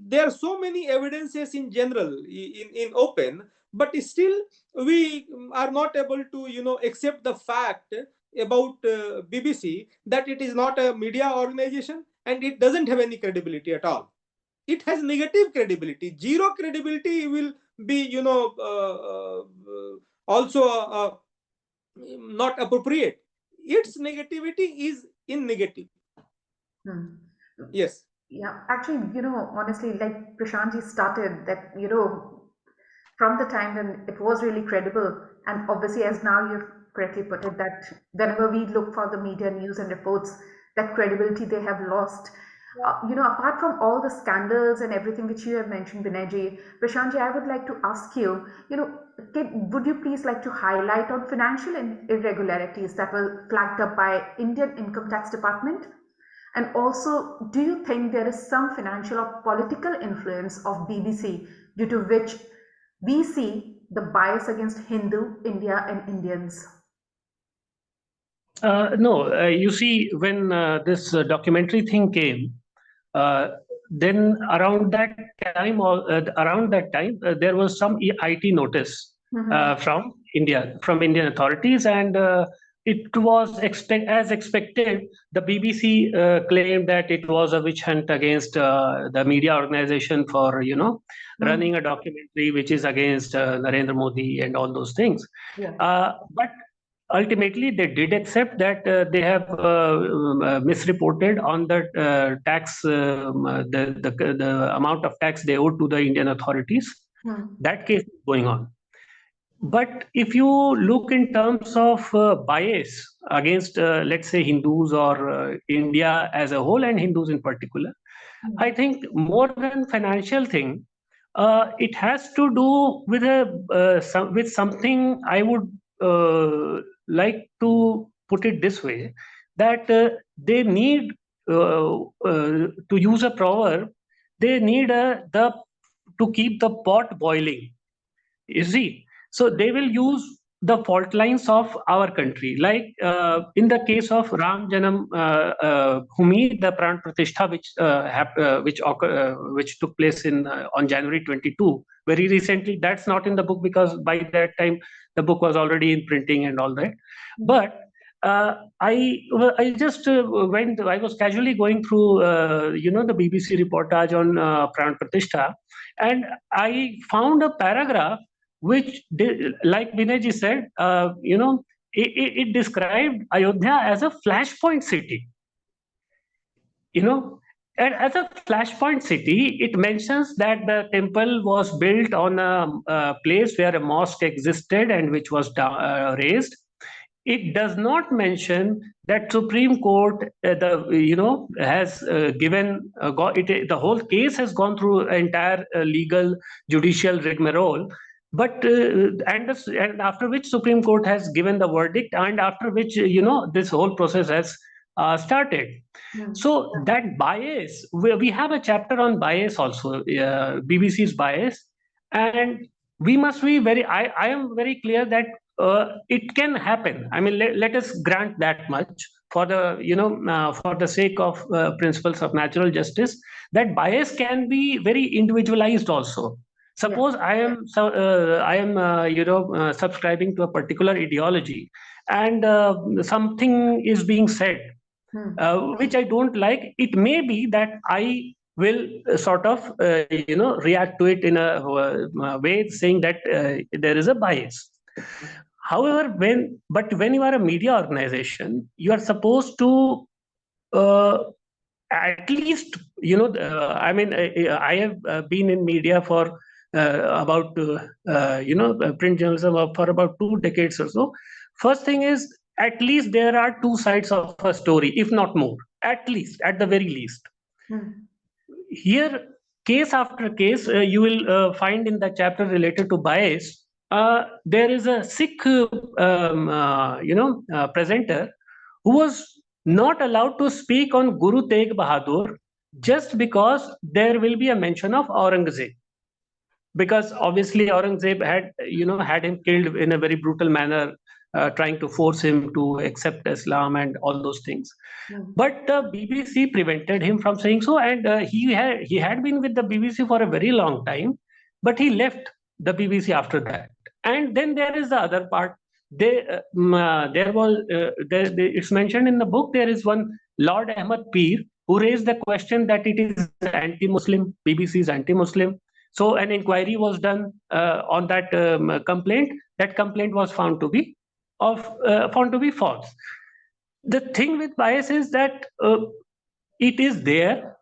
there are so many evidences in general, in open, but still we are not able to, accept the fact about BBC, that it is not a media organization and it doesn't have any credibility at all. It has negative credibility. Zero credibility will be, also not appropriate. Its negativity is in negative. Yes. Yeah, actually, honestly, like Prashantji started that, from the time when it was really credible, and obviously, as now you've correctly put it, that whenever we look for the media news and reports, that credibility they have lost. Apart from all the scandals and everything which you have mentioned, Binayji, Prashantji, I would like to ask you, would you please like to highlight on financial irregularities that were flagged up by Indian Income Tax Department? And also, do you think there is some financial or political influence of BBC due to which we see the bias against Hindu, India, and Indians? No, you see, when this documentary thing came, then around that time, there was some IT notice from Indian authorities, and it was as expected. The BBC claimed that it was a witch hunt against the media organization for running a documentary which is against Narendra Modi and all those things. But ultimately, they did accept that they have misreported on the tax, the amount of tax they owed to the Indian authorities. That case is going on. But if you look in terms of bias against, let's say, Hindus or India as a whole and Hindus in particular, I think more than financial thing, it has to do with with something. I would like to put it this way, that they need, to use a proverb, they need to keep the pot boiling. You see, so they will use the fault lines of our country, like in the case of Ram Janam Bhoomi, the Pran Pratishtha, which took place in on January 22, very recently. That's not in the book because by that time the book was already in printing and all that. But I just went. I was casually going through, the BBC reportage on Pran Pratishtha, and I found a paragraph which, like Vinayji said, it described Ayodhya as a flashpoint city. And as a flashpoint city, it mentions that the temple was built on a place where a mosque existed and which was razed. It does not mention that Supreme Court, has given the whole case has gone through entire legal judicial rigmarole. But and after which Supreme Court has given the verdict, and after which this whole process has started. So that bias, we have a chapter on bias also, BBC's bias, and we must be I am very clear that it can happen. I mean, let us grant that much for the sake of principles of natural justice, that bias can be very individualized also. Suppose I am subscribing to a particular ideology, and something is being said which I don't like. It may be that I will sort of react to it in a way saying that there is a bias. However, when you are a media organization, you are supposed to at least, I have been in media for about print journalism for about 2 decades or so. First thing is, at least there are 2 sides of a story, if not more, at the very least. Here, case after case, you will find in the chapter related to bias, there is a Sikh presenter who was not allowed to speak on Guru Tegh Bahadur just because there will be a mention of Aurangzeb. Because obviously Aurangzeb had him killed in a very brutal manner, trying to force him to accept Islam and all those things. But the BBC prevented him from saying so, and he had been with the BBC for a very long time, but he left the BBC after that. And then there is the other part. It's mentioned in the book. There is one Lord Ahmad Peer who raised the question that it is anti-Muslim. BBC is anti-Muslim. So an inquiry was done on that complaint. That complaint was found to be false. The thing with bias is that it is there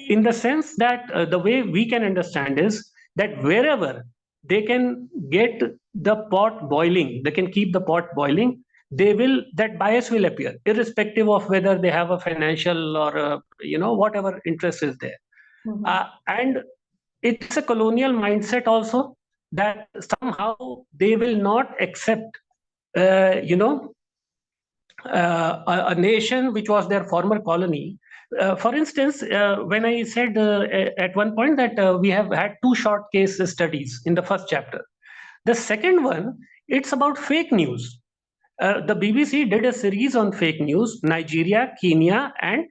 in the sense that the way we can understand is that wherever they can get the pot boiling, they can keep the pot boiling, that bias will appear, irrespective of whether they have a financial or whatever interest is there. And it's a colonial mindset also, that somehow they will not accept a nation which was their former colony. For instance, when I said at one point that we have had 2 short case studies in the first chapter, the second one, it's about fake news. The BBC did a series on fake news, Nigeria, Kenya, and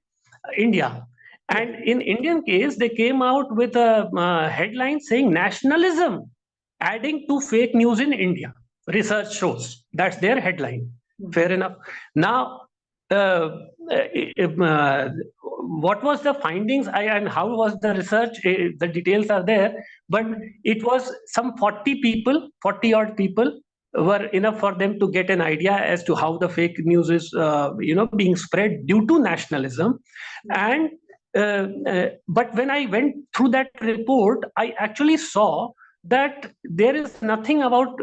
India. And in Indian case, they came out with a headline saying nationalism adding to fake news in India. Research shows. That's their headline. Fair enough. Now, what was the findings and how was the research? The details are there, but it was some 40 odd people were enough for them to get an idea as to how the fake news is, being spread due to nationalism. And but when I went through that report, I actually saw that there is nothing about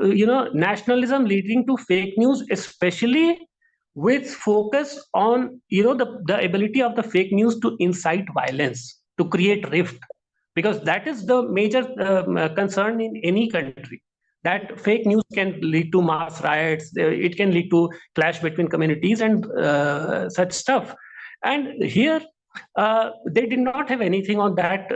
nationalism leading to fake news, especially with focus on the ability of the fake news to incite violence, to create rift, because that is the major concern in any country, that fake news can lead to mass riots, it can lead to clash between communities and such stuff. And here they did not have anything on that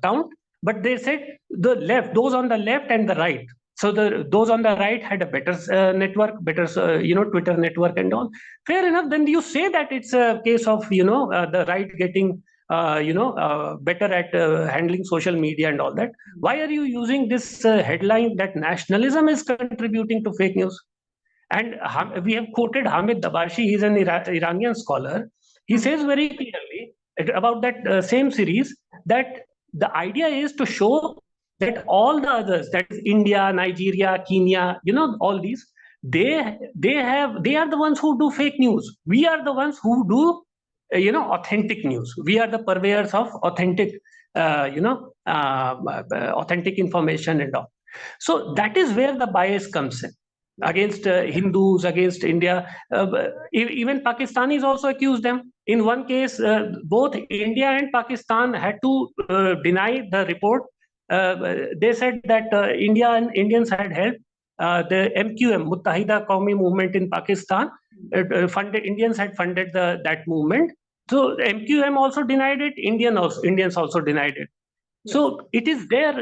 count, but they said the left, those on the left and the right. So those on the right had a better network, better Twitter network and all. Fair enough. Then you say that it's a case of the right getting better at handling social media and all that. Why are you using this headline that nationalism is contributing to fake news? And we have quoted Hamid Dabashi. He's an Iranian scholar. He says very clearly about that same series that the idea is to show that all the others, that is India, Nigeria, Kenya, all these, they are the ones who do fake news. We are the ones who do authentic news. We are the purveyors of authentic authentic information and all. So that is where the bias comes in against Hindus, against India. Even Pakistanis also accused them. In one case, both India and Pakistan had to deny the report. They said that India and Indians had helped the MQM, Muttahida Qawmi movement in Pakistan. Indians had funded that movement. So MQM also denied it. Indians also denied it. So it is their,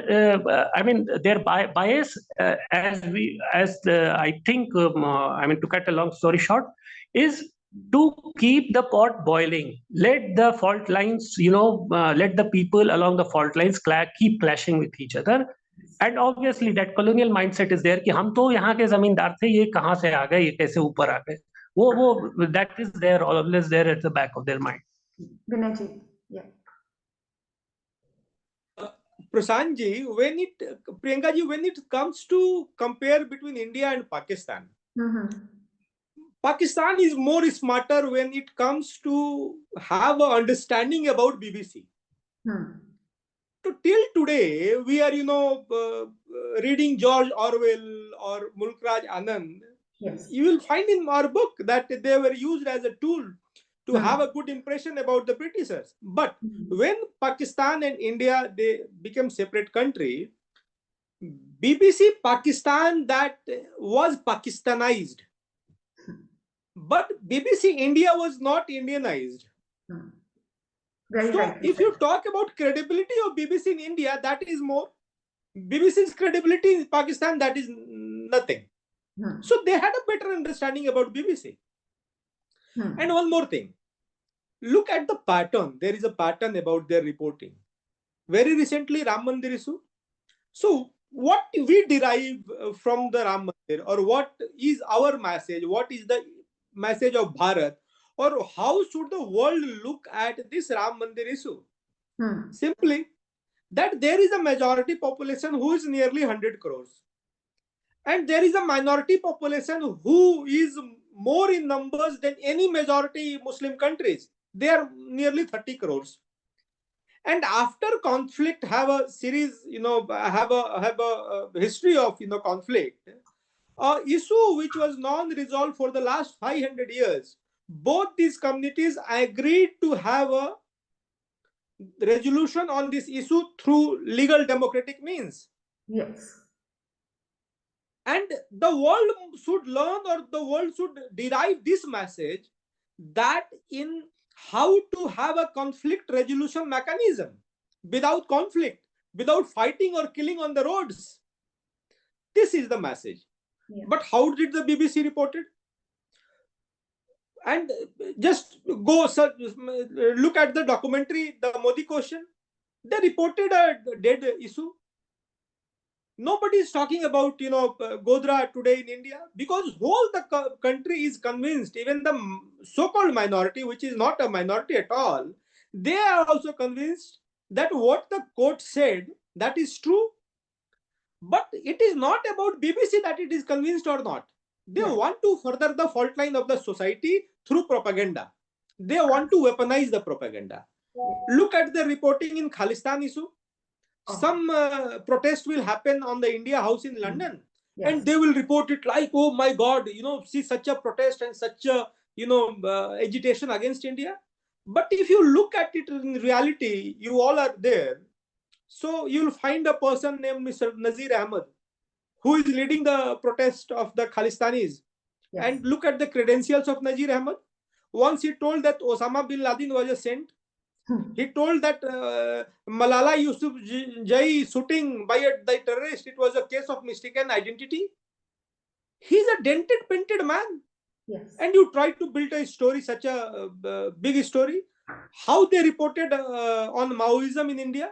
their bias, I think, to cut a long story short, is to keep the pot boiling. Let the fault lines, let the people along the fault lines keep clashing with each other. And obviously that colonial mindset is there कि हम तो यहाँ के जमींदार थे, ये कहाँ से आ गए, ये कैसे ऊपर आ गए. That is there, always there at the back of their mind. Vinayji, yeah. Prasanji, Priyanka ji, when it comes to compare between India and Pakistan, Pakistan is more smarter when it comes to have an understanding about BBC. So till today, we are, reading George Orwell or Mulk Raj Anand. Yes. You will find in our book that they were used as a tool to have a good impression about the Britishers. But when Pakistan and India, they became separate country, BBC Pakistan, that was Pakistanized. But BBC India was not Indianized. Very so right. If you talk about credibility of BBC in India, that is more. BBC's credibility in Pakistan, that is nothing. So they had a better understanding about BBC. And one more thing. Look at the pattern. There is a pattern about their reporting. Very recently, Ram Mandir issue. So what we derive from the Ram Mandir, or what is our message? What is the message of Bharat? Or how should the world look at this Ram Mandir issue? Simply that there is a majority population who is nearly 100 crores. And there is a minority population who is more in numbers than any majority Muslim countries. They are nearly 30 crores. And after conflict, have a series, have a history of, conflict, issue which was non-resolved for the last 500 years. Both these communities agreed to have a resolution on this issue through legal democratic means. Yes. And the world should learn, or the world should derive this message, that in how to have a conflict resolution mechanism without conflict, without fighting or killing on the roads. This is the message. Yeah. But how did the BBC report it? And just go look at the documentary, the Modi Question. They reported a dead issue. Nobody is talking about, Godhra today in India, because whole the country is convinced, even the so-called minority, which is not a minority at all, they are also convinced that what the court said, that is true. But it is not about BBC that it is convinced or not. They want to further the fault line of the society through propaganda. They want to weaponize the propaganda. Look at the reporting in Khalistan issue. some protest will happen on the India House in London, Yes. and they will report it like, oh my God, see such a protest and such a, agitation against India. But if you look at it in reality, you all are there. So you'll find a person named Mr. Nazir Ahmed, who is leading the protest of the Khalistanis. Yes. And look at the credentials of Nazir Ahmed. Once he told that Osama bin Laden was a saint. He told that Malala Yousafzai shooting by the terrorist, it was a case of mistaken identity. He's a dented, painted man. Yes. And you try to build a story, such a big story. How they reported on Maoism in India?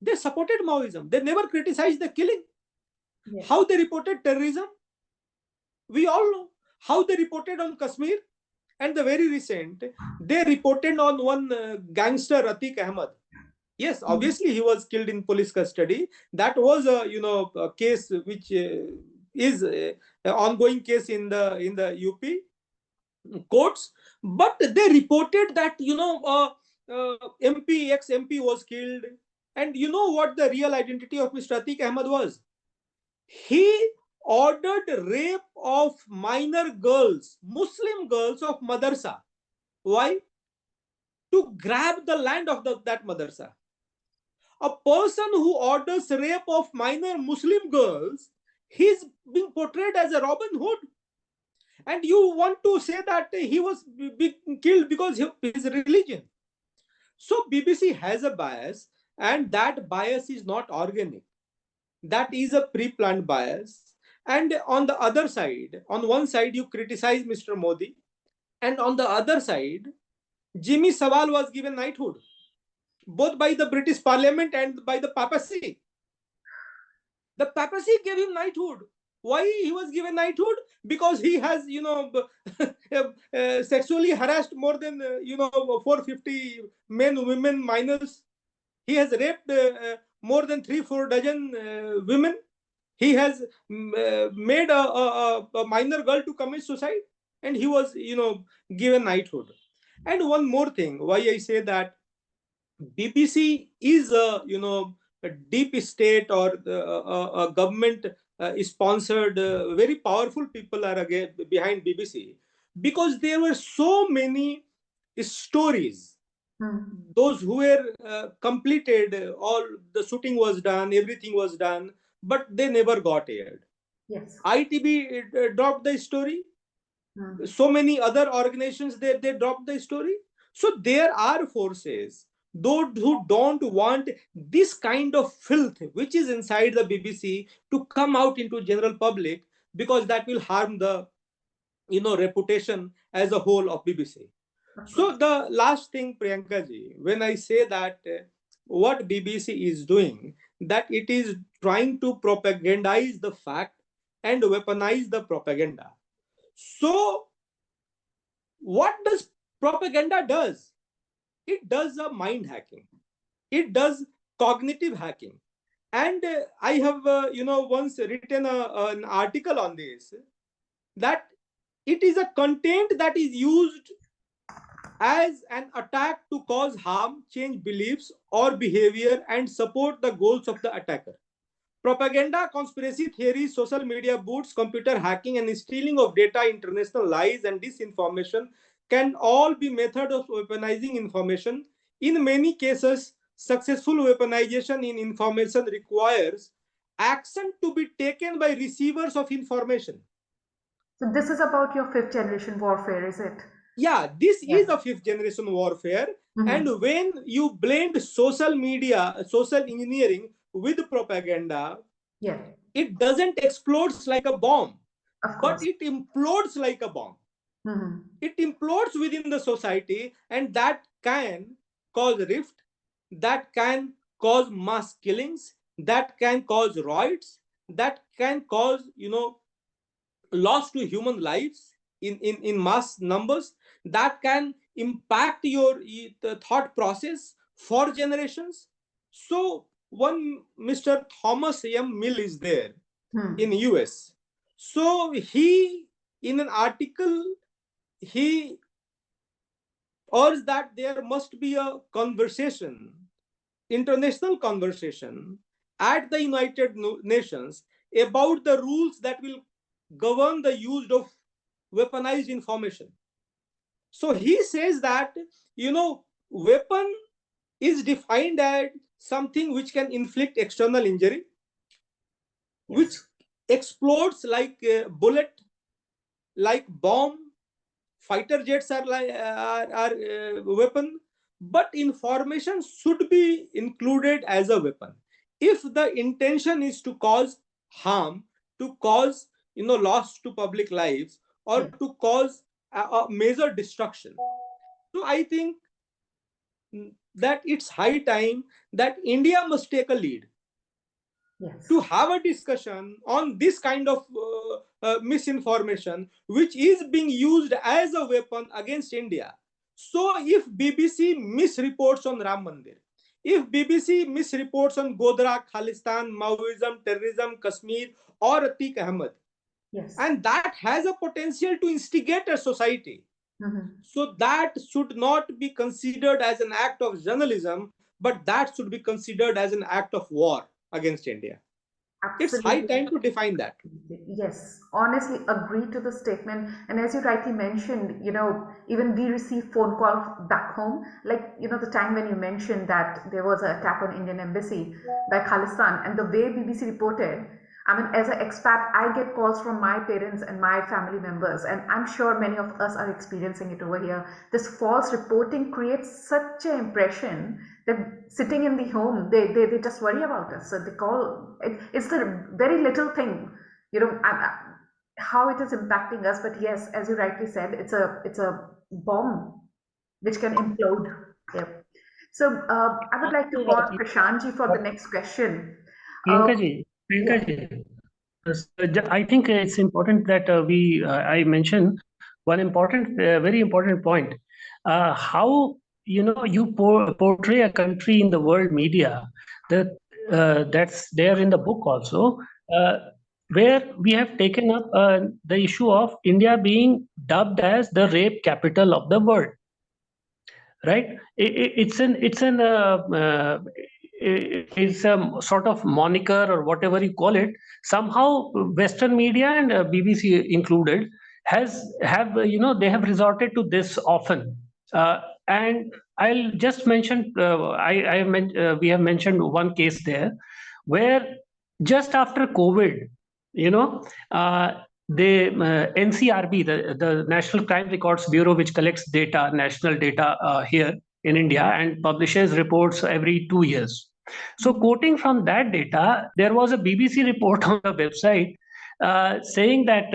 They supported Maoism. They never criticized the killing. Yes. How they reported terrorism? We all know. How they reported on Kashmir? And the very recent, they reported on one gangster, Atiq Ahmed. Yes, obviously he was killed in police custody. That was a case which is an ongoing case in the UP courts. But they reported that MP, ex-MP was killed. And you know what the real identity of Mr. Atiq Ahmed was? He ordered rape of minor girls, Muslim girls of madrasa. Why? To grab the land of that madrasa. A person who orders rape of minor Muslim girls, he's being portrayed as a Robin Hood. And you want to say that he was killed because of his religion. So BBC has a bias, and that bias is not organic. That is a pre-planned bias. And on the other side, on one side, you criticize Mr. Modi, and on the other side, Jimmy Savile was given knighthood, both by the British Parliament and by the papacy. The papacy gave him knighthood. Why he was given knighthood? Because he has, sexually harassed more than, 450 men, women, minors. He has raped more than 3-4 dozen women. He has made a minor girl to commit suicide, and he was, given knighthood. And one more thing, why I say that BBC is a deep state or a government sponsored, very powerful people are behind BBC, because there were so many stories. Those who were completed, all the shooting was done, everything was done, but they never got aired. Yes. ITB dropped the story. So many other organizations, they dropped the story. So there are forces, those who don't want this kind of filth which is inside the BBC to come out into general public, because that will harm the reputation as a whole of BBC. So the last thing, Priyanka ji, when I say that what BBC is doing, that it is trying to propagandize the fact and weaponize the propaganda. So what does propaganda does? It does a mind hacking. It does cognitive hacking. And I have once written an article on this, that it is a content that is used as an attack to cause harm, change beliefs or behavior, and support the goals of the attacker. Propaganda, conspiracy theories, social media boots, computer hacking, and stealing of data, international lies, and disinformation can all be methods of weaponizing information. In many cases, successful weaponization in information requires action to be taken by receivers of information. So this is about your 5th generation warfare, is it? Yeah, this is a 5th generation warfare. And when you blend social media, social engineering with propaganda, it doesn't explode like a bomb, but it implodes like a bomb. It implodes within the society, and that can cause rift, that can cause mass killings, that can cause riots, that can cause loss to human lives in mass numbers, that can impact your the thought process for generations. So one Mr. Thomas M. Mill is there in US. So he, in an article, he urged that there must be a conversation, international conversation, at the United Nations about the rules that will govern the use of weaponized information. So he says that, weapon is defined as something which can inflict external injury, which explodes like a bullet, like bomb. Fighter jets are weapon, but information should be included as a weapon if the intention is to cause harm, to cause loss to public lives, or to cause a major destruction. So I think that it's high time that India must take a lead to have a discussion on this kind of misinformation which is being used as a weapon against India. So if BBC misreports on Ram Mandir, if BBC misreports on Godhra, Khalistan, Maoism, terrorism, Kashmir, or Atiq Ahmed, and that has a potential to instigate a society, so that should not be considered as an act of journalism, but that should be considered as an act of war against India. Absolutely. It's high time to define that. Yes, honestly agree to the statement. And as you rightly mentioned, even we receive phone calls back home, like, the time when you mentioned that there was an attack on Indian embassy by Khalistan, and the way BBC reported, I mean, as an expat, I get calls from my parents and my family members, and I'm sure many of us are experiencing it over here. This false reporting creates such an impression that sitting in the home, they just worry about us. So they call, it's the very little thing, how it is impacting us. But yes, as you rightly said, it's a bomb which can implode. Yeah. So I would like to call Prashantji for the next question. Priyanka, I think it's important that I mention one important, very important point. How you portray a country in the world media, that's there in the book also, where we have taken up the issue of India being dubbed as the rape capital of the world. Right? It's a sort of moniker or whatever you call it. Somehow, Western media and BBC included have resorted to this often. And I'll just mention we have mentioned one case there where just after COVID, the NCRB, the National Crime Records Bureau, which collects data, national data here in India, and publishes reports every 2 years. So quoting from that data, there was a BBC report on the website saying that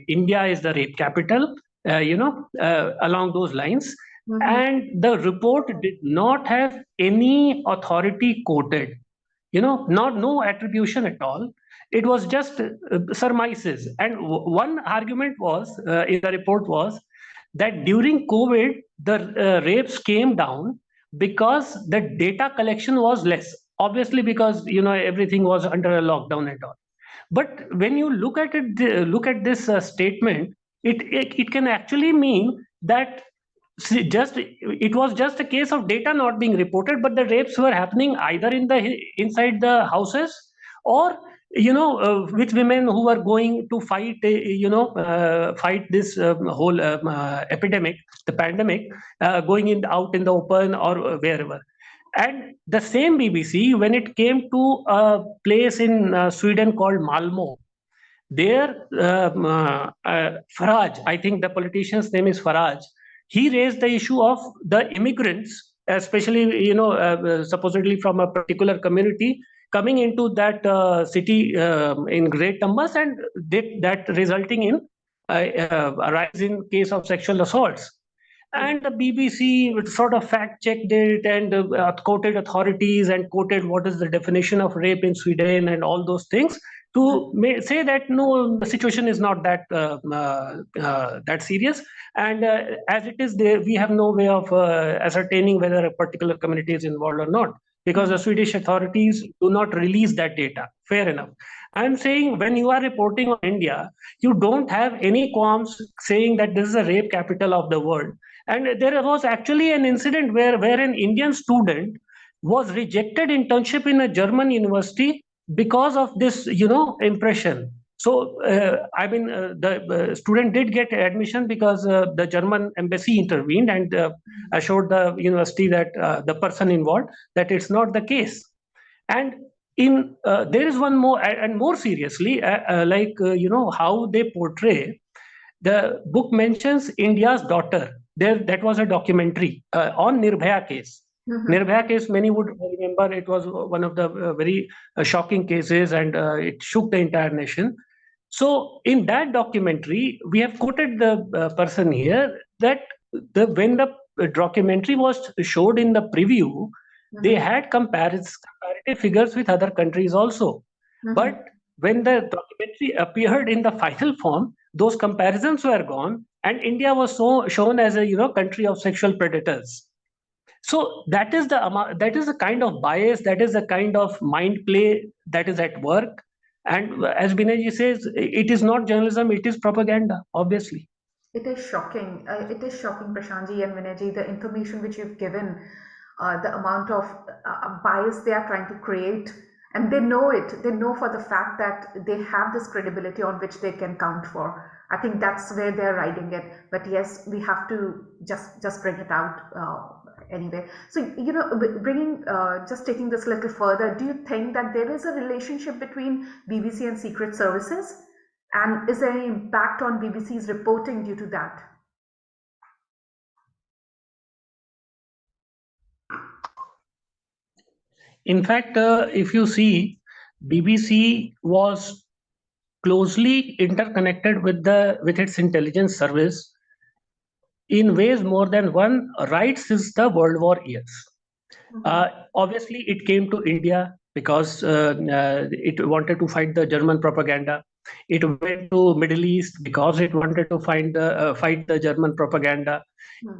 India is the rape capital, along those lines. And the report did not have any authority quoted, no attribution at all. It was just surmises. And one argument was in the report was that during COVID, the rapes came down because the data collection was less. Obviously, because everything was under a lockdown and all. But when you look at it, look at this statement, it can actually mean that it was just a case of data not being reported, but the rapes were happening either inside the houses, or with women who were going to fight fight this whole epidemic, the pandemic, going out in the open or wherever. And the same BBC, when it came to a place in Sweden called Malmo, there Farage, I think the politician's name is Farage, he raised the issue of the immigrants, especially supposedly from a particular community, coming into that city in great numbers, and that resulting in a rise in case of sexual assaults. And the BBC sort of fact-checked it and quoted authorities and quoted what is the definition of rape in Sweden and all those things to say that no, the situation is not that that serious. And as it is, we have no way of ascertaining whether a particular community is involved or not, because the Swedish authorities do not release that data. Fair enough. I'm saying when you are reporting on India, you don't have any qualms saying that this is a rape capital of the world. And there was actually an incident where an Indian student was rejected internship in a German university because of this, impression. So, the student did get admission because the German embassy intervened and assured the university that the person involved that it's not the case. And in there is one more, and more seriously, how they portray. The book mentions India's daughter. That was a documentary on Nirbhaya case. Nirbhaya case, many would remember, it was one of the very shocking cases, and it shook the entire nation. So, in that documentary, we have quoted the person here that when the documentary was showed in the preview, they had comparative figures with other countries also. But when the documentary appeared in the final form, those comparisons were gone, and India was shown as a country of sexual predators. So that is the kind of bias, that is the kind of mind play that is at work. And as Binayji says, it is not journalism, it is propaganda, obviously. It is shocking. It is shocking, Prashantji and Vinayji, the information which you've given, the amount of bias they are trying to create. And they know it. They know for the fact that they have this credibility on which they can count for. I think that's where they're riding it. But yes, we have to just bring it out anyway. So, just taking this a little further, do you think that there is a relationship between BBC and secret services? And is there any impact on BBC's reporting due to that? In fact, if you see, BBC was closely interconnected with its intelligence service in ways more than one, right since the World War years. Obviously, it came to India because it wanted to fight the German propaganda. It went to Middle East because it wanted to fight the German propaganda.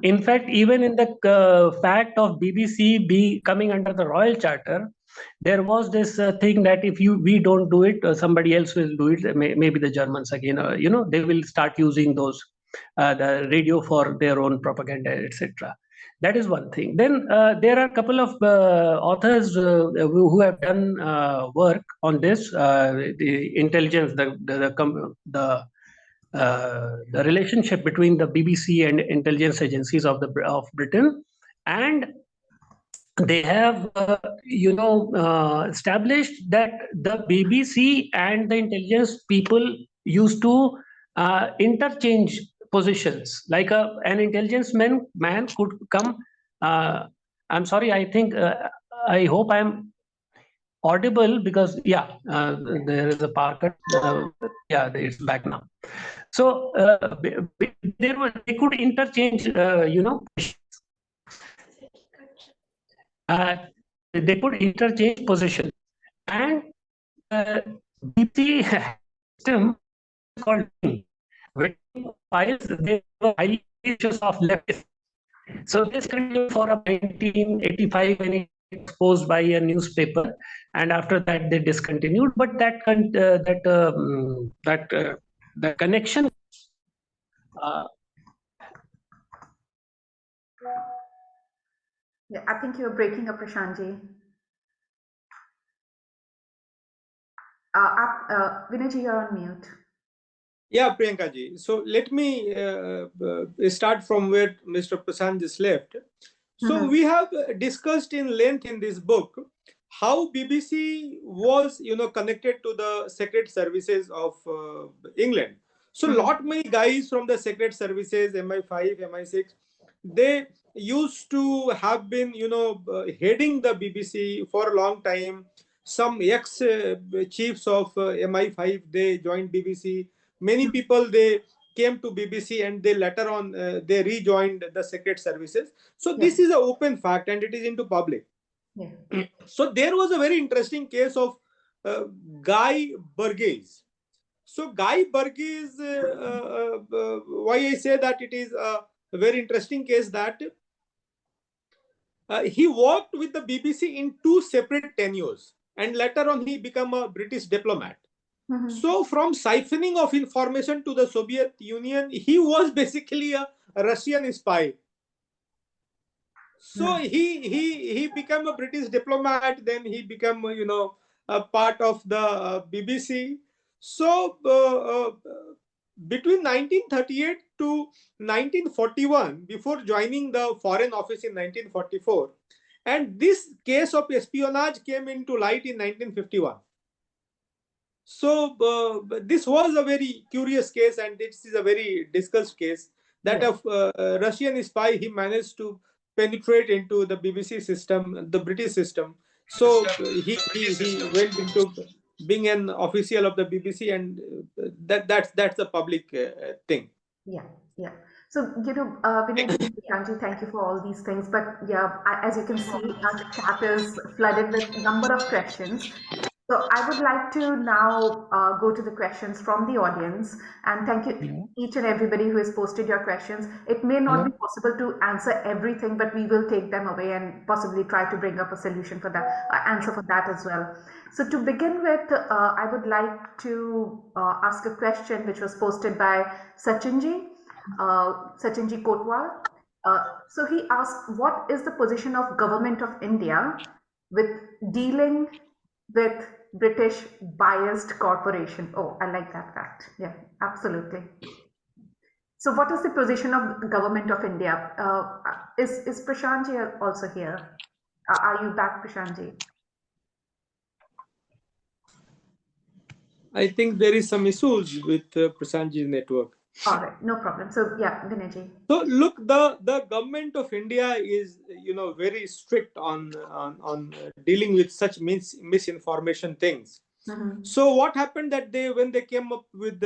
In fact, even in the fact of BBC coming under the Royal Charter, there was this thing that if we don't do it, somebody else will do it. Maybe the Germans again, they will start using those the radio for their own propaganda, etc. That is one thing. Then there are a couple of authors who have done work on this, the intelligence, the relationship between the BBC and intelligence agencies of Britain, and they have established that the BBC and the intelligence people used to interchange positions. Like an intelligence man could come. I'm sorry. I hope I'm audible because there is a power cut. It's back now. So they could interchange. They could interchange position, and BBC system called files. They were highly suspicious of leftists. So this continued for 1985 when it was exposed by a newspaper, and after that they discontinued. But that connection. Yeah, I think you're breaking up, Prashantji. Vinayji, you're on mute. Yeah, Priyanka ji. So let me start from where Mr. Prasad just left. So we have discussed in length in this book how BBC was, connected to the secret services of England. So lot many guys from the secret services, MI5, MI6, they used to have been, heading the BBC for a long time. Some ex-chiefs of MI5, they joined BBC. Many people, they came to BBC and they later on, they rejoined the secret services. So this is an open fact and it is into public. Yeah. So there was a very interesting case of Guy Burgess. So Guy Burgess, why I say that it is a very interesting case, that he worked with the BBC in 2 separate tenures, and later on he became a British diplomat. So from siphoning of information to the Soviet Union, he was basically a Russian spy. So he became a British diplomat. Then he became a part of the BBC. So between 1938 to 1941, before joining the Foreign Office in 1944, and this case of espionage came into light in 1951. So this was a very curious case, and this is a very discussed case that a Russian spy, he managed to penetrate into the BBC system, the British system. So he went into being an official of the BBC, and that's a public thing. Yeah. So, Vinay, Kanji, thank you for all these things. But yeah, as you can see, our chat is flooded with a number of questions. So I would like to now go to the questions from the audience, and thank you each and everybody who has posted your questions. It may not be possible to answer everything, but we will take them away and possibly try to bring up a solution for that, answer for that as well. So to begin with, I would like to ask a question which was posted by Sachinji Kotwal. So he asked, what is the position of Government of India with dealing with British biased corporation? Oh, I like that fact. Yeah, absolutely. So what is the position of the Government of India? Is Prashantji also here? Are you back, Prashantji? I think there is some issues with Prashantji's network. All right, no problem. So yeah, Vinayji. So look, the government of India is very strict on dealing with such misinformation things. So what happened that when they came up with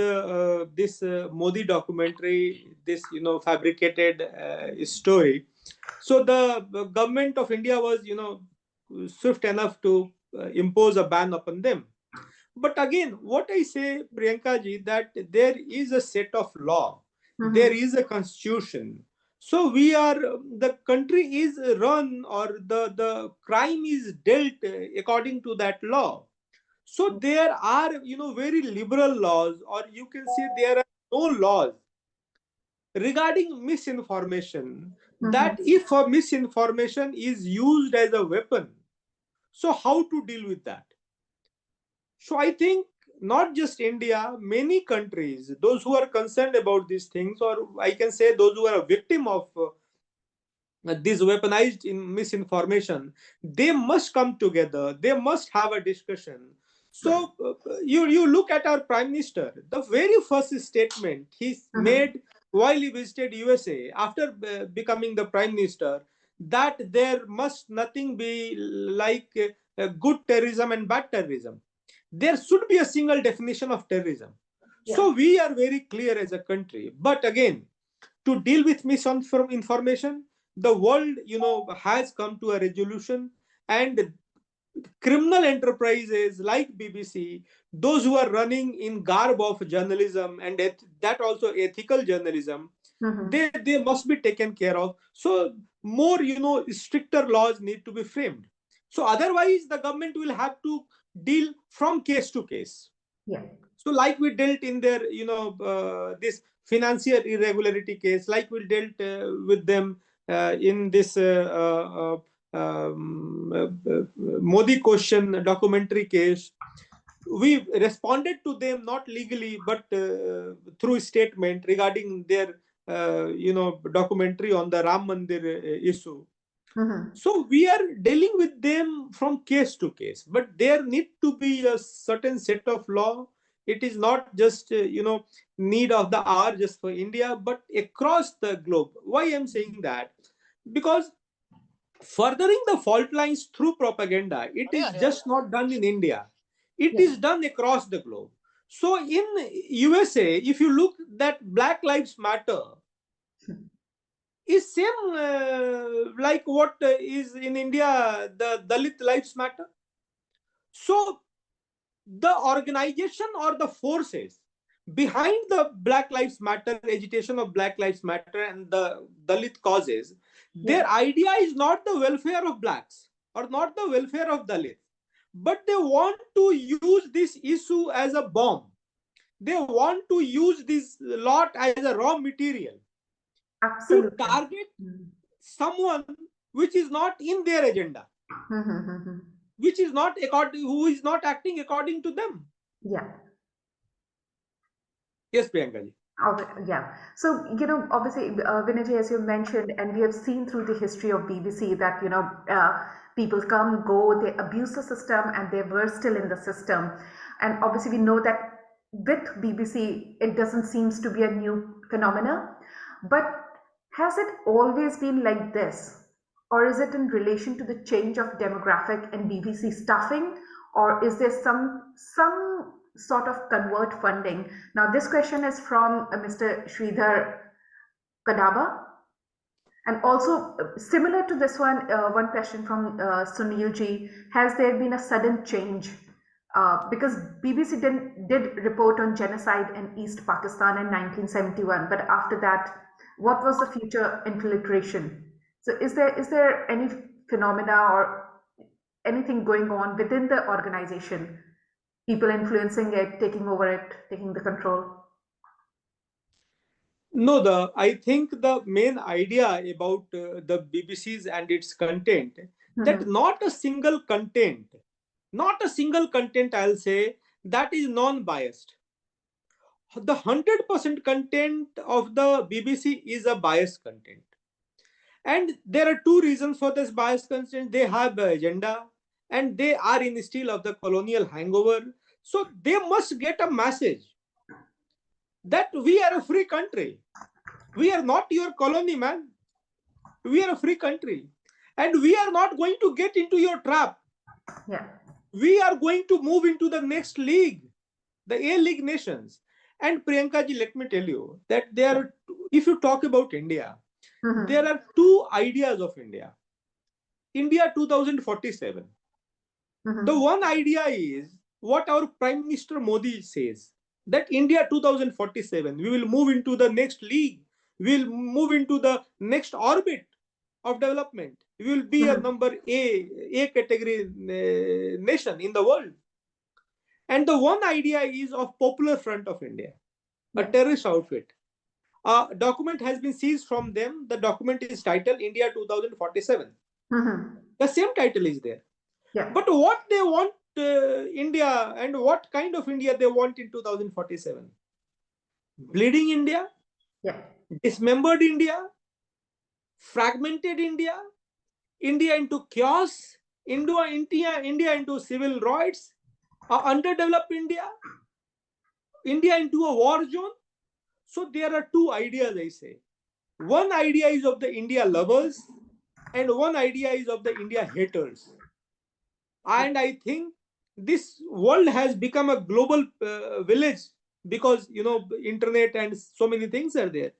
this Modi documentary, this fabricated story, so the government of India was swift enough to impose a ban upon them. But again, what I say, Priyanka ji, that there is a set of law, there is a constitution. So the country is run, or the crime is dealt according to that law. So there are very liberal laws, or you can say there are no laws regarding misinformation. That if a misinformation is used as a weapon, so how to deal with that? So I think not just India, many countries, those who are concerned about these things, or I can say those who are a victim of this weaponized misinformation, they must come together. They must have a discussion. So you look at our Prime Minister, the very first statement he made while he visited USA after becoming the Prime Minister, that there must nothing be like good terrorism and bad terrorism. There should be a single definition of terrorism. So we are very clear as a country. But again, to deal with misinformation, the world has come to a resolution, and criminal enterprises like BBC, those who are running in garb of journalism, and that also ethical journalism, they must be taken care of. So more stricter laws need to be framed. So otherwise the government will have to deal from case to case. So like we dealt in their this financial irregularity case, like we dealt with them in this Modi question documentary case. We responded to them not legally, but through a statement regarding their documentary on the Ram Mandir issue. So we are dealing with them from case to case, but there need to be a certain set of law. It is not just need of the hour just for India, but across the globe. Why I'm saying that? Because furthering the fault lines through propaganda, it is just not done in India. It is done across the globe. So in USA, if you look, that Black Lives Matter is same like what is in India, the Dalit Lives Matter. So the organization or the forces behind the Black Lives Matter, agitation of Black Lives Matter and the Dalit causes, their idea is not the welfare of blacks or not the welfare of Dalits, but they want to use this issue as a bomb. They want to use this lot as a raw material. Absolutely. To target someone which is not in their agenda, which is not who is not acting according to them. Yeah. Yes, Priyanka ji. Yeah. So, obviously, Vinay, as you mentioned, and we have seen through the history of BBC that, people come, go, they abuse the system, and they were still in the system. And obviously, we know that with BBC, it doesn't seem to be a new phenomena. But has it always been like this? Or is it in relation to the change of demographic and BBC staffing? Or is there some sort of convert funding? Now, this question is from Mr. Sridhar Kadaba. And also, similar to this one, one question from Sunil Ji, has there been a sudden change? Because BBC did report on genocide in East Pakistan in 1971, but after that, what was the future infiltration? So is there any phenomena or anything going on within the organization? People influencing it, taking over it, taking the control? No, I think the main idea about the BBC's and its content, that not a single content, I'll say, that is non-biased. The 100% content of the BBC is a biased content. And there are two reasons for this biased content. They have an agenda and they are in still of the colonial hangover. So they must get a message that we are a free country. We are not your colony, man. We are a free country. And we are not going to get into your trap. Yeah. We are going to move into the next league, the A-League nations. And Priyanka ji, let me tell you that if you talk about India, there are two ideas of India. India 2047. The one idea is what our Prime Minister Modi says, that India 2047, we will move into the next league. We will move into the next orbit of development. We will be a number A category nation in the world. And the one idea is of Popular Front of India, a terrorist outfit. A document has been seized from them. The document is titled India 2047. The same title is there. Yeah. But what they want India and what kind of India they want in 2047? Bleeding India? Yeah. Dismembered India? Fragmented India? India into chaos? India into civil rights? Underdeveloped India? India into a war zone? So there are two ideas, I say. One idea is of the India lovers and one idea is of the India haters. And I think this world has become a global village because, internet and so many things are there.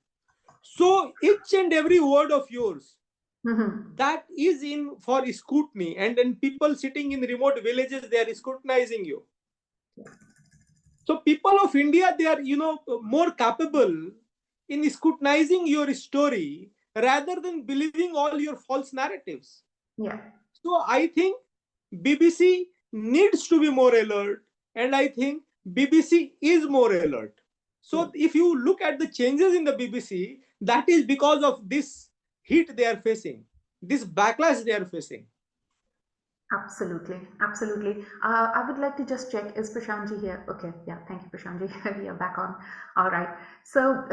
So each and every word of yours, that is in for scrutiny. And then people sitting in remote villages, they are scrutinizing you. So people of India, they are, more capable in scrutinizing your story rather than believing all your false narratives. Yeah. So I think BBC needs to be more alert, and I think BBC is more alert. So if you look at the changes in the BBC, that is because of this heat they are facing, this backlash they are facing. Absolutely. I would like to just check, is Prashantji here? Okay, yeah, thank you, Prashantji. We are back on. All right. So,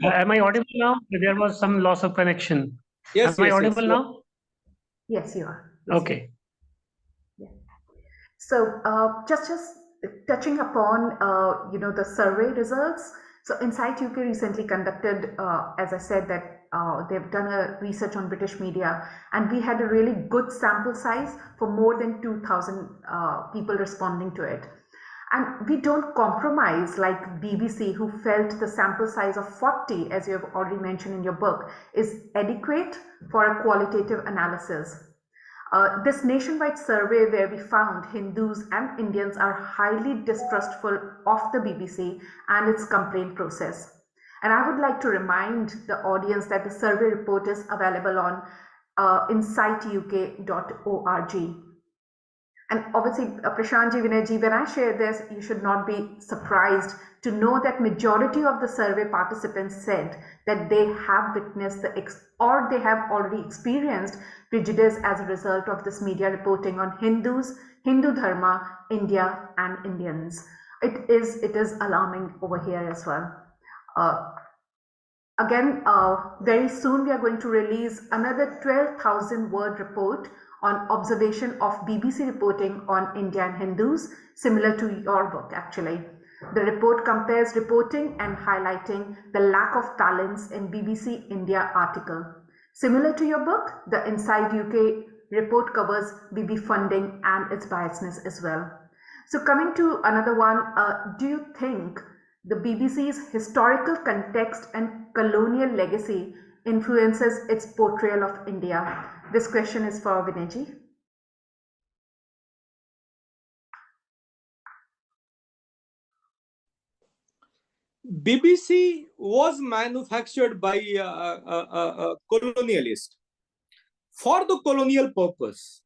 am I audible now? There was some loss of connection. Yes, am I audible now? Yes, you are. Yes, okay. Yeah. So, just touching upon, the survey results. So, Insight UK recently conducted, as I said, that they've done a research on British media, and we had a really good sample size for more than 2,000 people responding to it. And we don't compromise like BBC, who felt the sample size of 40, as you have already mentioned in your book, is adequate for a qualitative analysis. This nationwide survey, where we found Hindus and Indians are highly distrustful of the BBC and its complaint process. And I would like to remind the audience that the survey report is available on insightuk.org. And obviously, Prashantji, Vinayji, when I share this, you should not be surprised to know that majority of the survey participants said that they have witnessed or they have already experienced prejudice as a result of this media reporting on Hindus, Hindu Dharma, India, and Indians. It is alarming over here as well. Again, very soon we are going to release another 12,000 word report on observation of BBC reporting on India and Hindus, similar to your book actually. The report compares reporting and highlighting the lack of balance in BBC India article. Similar to your book, the Inside UK report covers BB funding and its biasness as well. So coming to another one, do you think the BBC's historical context and colonial legacy influences its portrayal of India? This question is for Vinayji. BBC was manufactured by a colonialist for the colonial purpose.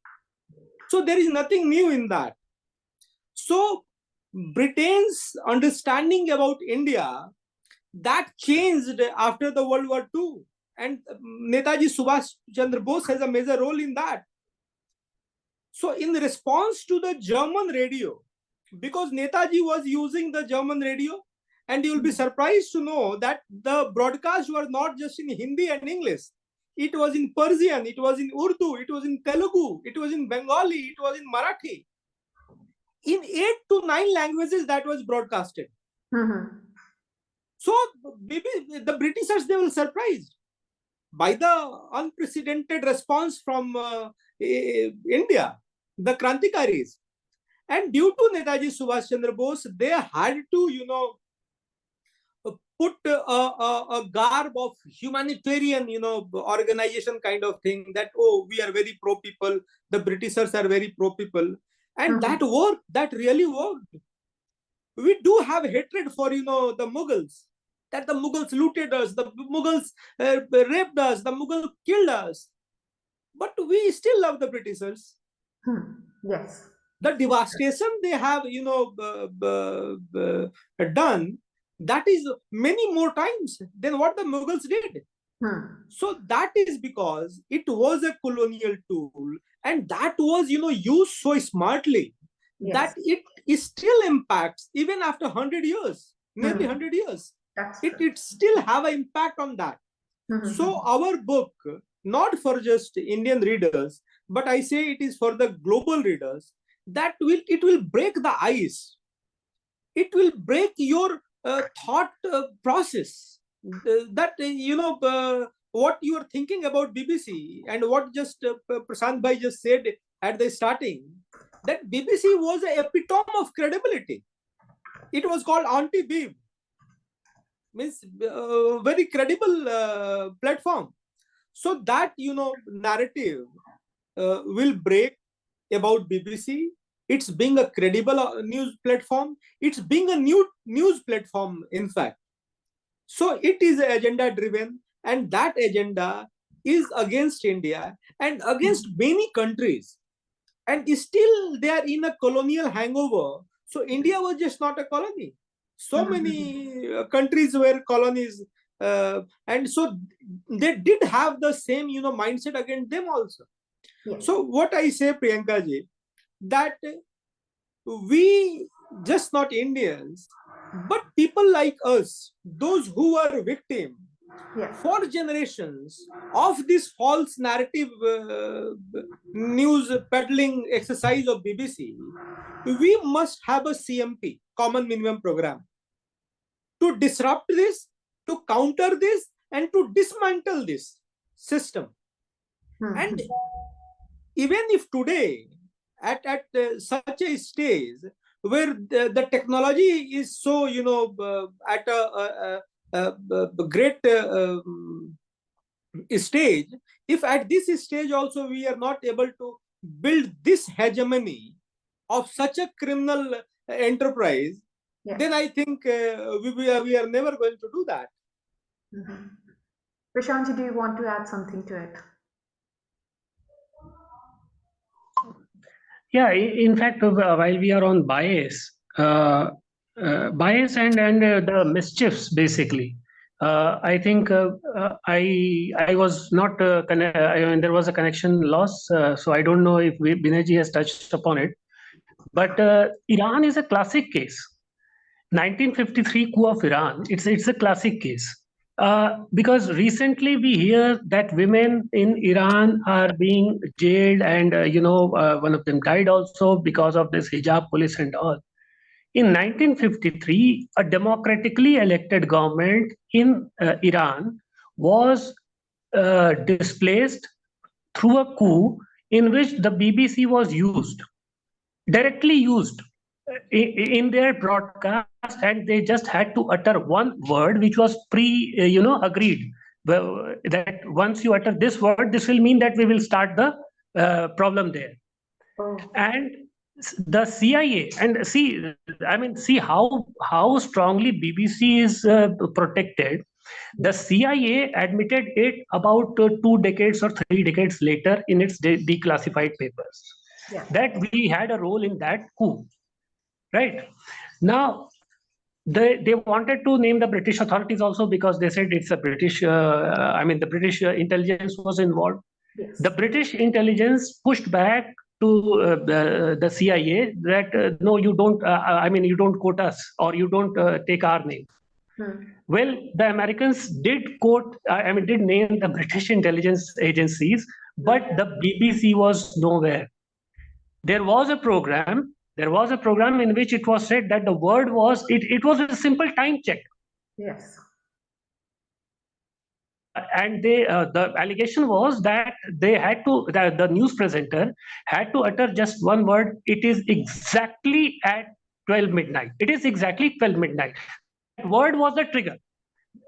So there is nothing new in that. So Britain's understanding about India, that changed after the World War II. And Netaji Subhash Chandra Bose has a major role in that. So in response to the German radio, because Netaji was using the German radio, and you will be surprised to know that the broadcasts were not just in Hindi and English. It was in Persian, it was in Urdu, it was in Telugu, it was in Bengali, it was in Marathi. In 8 to 9 languages that was broadcasted. So maybe the Britishers, they were surprised by the unprecedented response from India, the Krantikaris. And due to Netaji Subhash Chandra Bose, they had to, put a garb of humanitarian, organization kind of thing, that, oh, we are very pro-people, the Britishers are very pro-people. And that worked, that really worked. We do have hatred for, the Mughals, that the Mughals looted us, the Mughals raped us, the Mughals killed us. But we still love the Britishers. Yes. The devastation they have, done, that is many more times than what the Mughals did. So that is because it was a colonial tool, and that was, used so smartly that it still impacts even after 100 years, nearly 100 years. It still have an impact on that. So our book, not for just Indian readers, but I say it is for the global readers, that it will break the ice. It will break your thought process. That, what you are thinking about BBC, and what just Prashant Bhai just said at the starting, that BBC was an epitome of credibility. It was called anti-beam, means very credible platform. So that, narrative will break about BBC. It's being a credible news platform. It's being a new news platform, in fact. So it is agenda driven, and that agenda is against India and against many countries. And still they are in a colonial hangover. So India was just not a colony. So many countries were colonies. And so they did have the same, mindset against them also. So what I say, Priyanka ji, that we, just not Indians, but people like us, those who are victims for generations of this false narrative news peddling exercise of BBC, we must have a CMP, Common Minimum Program, to disrupt this, to counter this, and to dismantle this system. And even if today, at such a stage where the technology is so, at a great stage, if at this stage also we are not able to build this hegemony of such a criminal enterprise, then I think we are never going to do that. Prashantji, do you want to add something to it? Yeah, in fact, while we are on bias, bias and the mischiefs, basically, I think I was not, I mean, there was a connection loss, so I don't know if Binayji has touched upon it. But Iran is a classic case. 1953 coup of Iran, it's a classic case. Because recently we hear that women in Iran are being jailed, and one of them died also because of this hijab police and all. In 1953, a democratically elected government in Iran was displaced through a coup in which the BBC was used, directly used in their broadcast, and they just had to utter one word which was agreed. Well, that once you utter this word, this will mean that we will start the problem there. Oh. And the CIA, and see how strongly BBC is protected. The CIA admitted it about 2 decades or 3 decades later in its declassified papers, Yeah. that we had a role in that coup. Right now, they wanted to name the British authorities also, because they said it's a British. The British intelligence was involved. Yes. The British intelligence pushed back to the CIA that no, you don't. You don't quote us, or you don't take our name. Well, the Americans did quote. Did name the British intelligence agencies, but the BBC was nowhere. There was a program in which it was said that the word was, it was a simple time check. Yes. And the allegation was that the news presenter had to utter just one word. It is exactly at 12 midnight. It is exactly 12 midnight. That word was the trigger.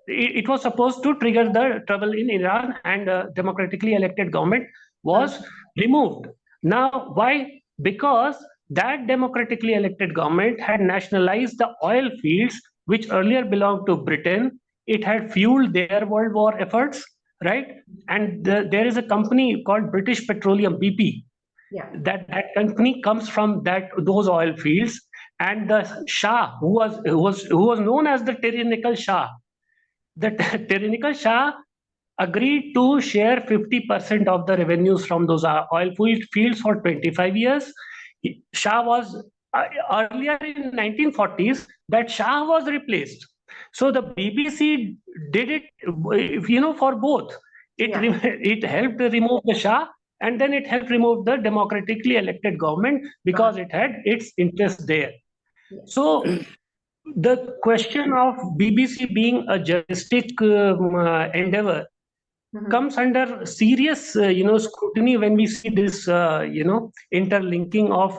It was supposed to trigger the trouble in Iran, and democratically elected government was removed. Now, why? Because that democratically elected government had nationalized the oil fields which earlier belonged to Britain. It had fueled their World War efforts, right? And there is a company called British Petroleum, BP. Yeah. That company comes from those oil fields, and the Shah, who was known as the tyrannical Shah, the tyrannical Shah agreed to share 50% of the revenues from those oil fields for 25 years. Shah was earlier in 1940s, that Shah was replaced. So the BBC did it, for both. It helped remove the Shah, and then it helped remove the democratically elected government, because it had its interest there. So the question of BBC being a journalistic endeavor comes under serious scrutiny when we see this interlinking of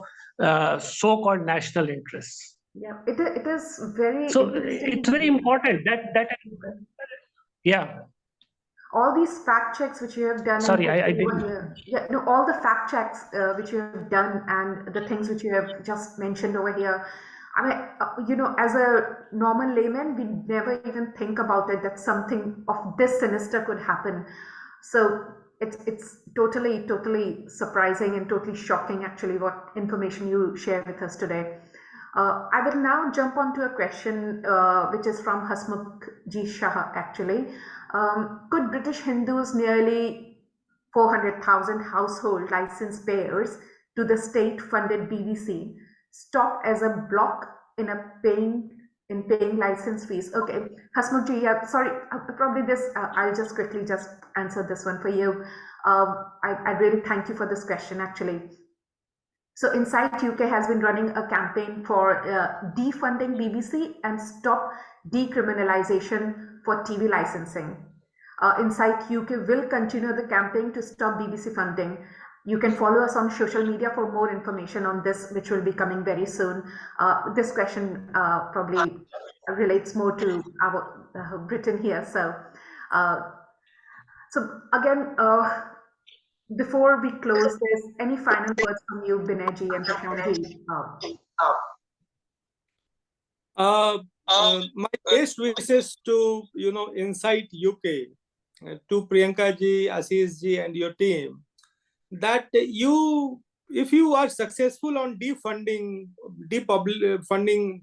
so-called national interests. Yeah, it is very so it's very important that yeah. All these fact checks which you have done. Sorry, I didn't. Yeah, no, all the fact checks which you have done, and the things which you have just mentioned over here. As a normal layman, we never even think about it, that something of this sinister could happen. So it's totally surprising and totally shocking, actually, what information you share with us today. I will now jump on to a question which is from Hasmukh Ji Shah, actually. Could British Hindus, nearly 400,000 household license payers to the state-funded BBC, stop as a block in paying license fees? Okay, Hasmukh Ji, sorry, probably this, I'll just quickly answer this one for you. I really thank you for this question, actually. So Insight UK has been running a campaign for defunding BBC and stop decriminalization for TV licensing. Insight UK will continue the campaign to stop BBC funding. You can follow us on social media for more information on this, which will be coming very soon. This question probably relates more to our Britain here. So again, before we close this, any final words from you, Binayji and Prashantji? My best wishes to Insight UK, to Priyanka ji, Ashish ji, and your team, that you if you are successful on funding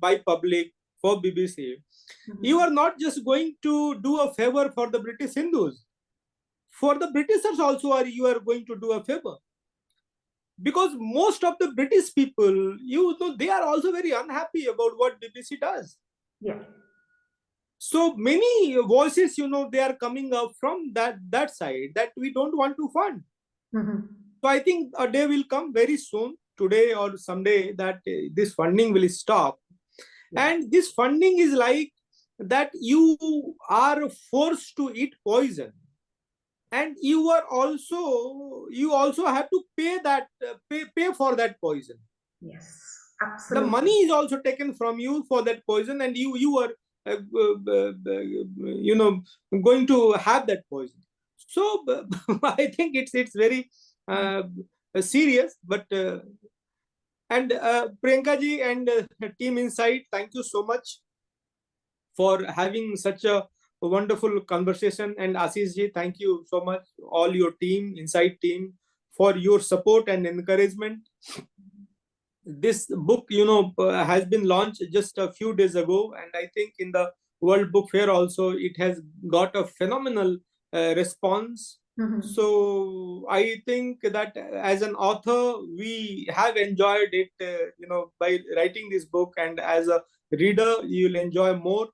by public for BBC, you are not just going to do a favor for the British Hindus. For the Britishers also, you are going to do a favor. Because most of the British people, they are also very unhappy about what BBC does. Yeah. So many voices, they are coming up from that side that we don't want to fund. So I think a day will come very soon, today or someday, that this funding will stop. And this funding is like that you are forced to eat poison. And you also have to pay for that poison. Yes, absolutely. The money is also taken from you for that poison, and you are going to have that poison. So I think it's very serious. But and Priyanka ji and Team Insight, thank you so much for having such a wonderful conversation. And Ashish ji, thank you so much, all your team, Insight team, for your support and encouragement. This book, has been launched just a few days ago, and I think in the World Book Fair also it has got a phenomenal response. So I think that as an author, we have enjoyed it, by writing this book, and as a reader, you'll enjoy more.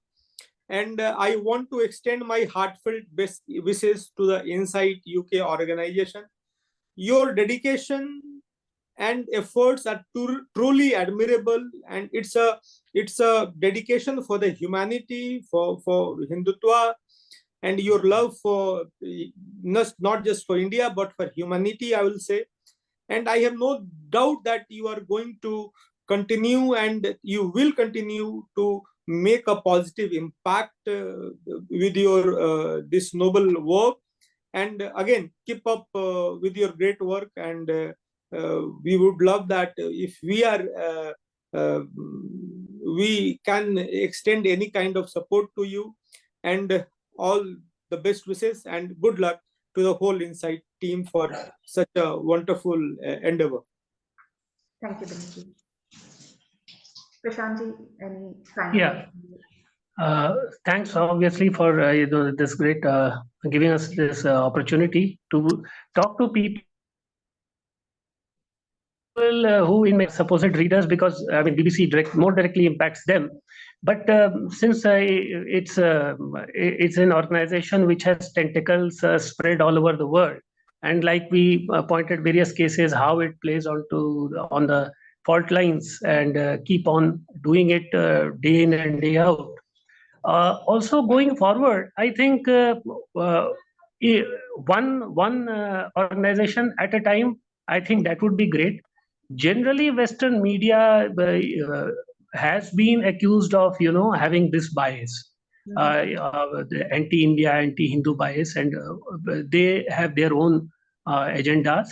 And I want to extend my heartfelt best wishes to the Insight UK organization. Your dedication and efforts are truly admirable, and it's a dedication for the humanity, for Hindutva, and your love for not just for India but for humanity, I will say. And I have no doubt that you are going to continue, and you will continue to make a positive impact with your this noble work. And again, keep up with your great work, and we would love that if we can extend any kind of support to you. And all the best wishes and good luck to the whole Insight team for such a wonderful endeavor. Thank you, Binji. Prashantji, any final? Yeah. Thanks, obviously, for this great giving us this opportunity to talk to people who in my supposed readers, because BBC more directly impacts them. But since it's an organization which has tentacles spread all over the world, and like we pointed various cases how it plays on the fault lines and keep on doing it day in and day out. Also going forward, I think one organization at a time, I think that would be great. Generally, Western media has been accused of, having this bias, the anti-India, anti-Hindu bias, and they have their own agendas.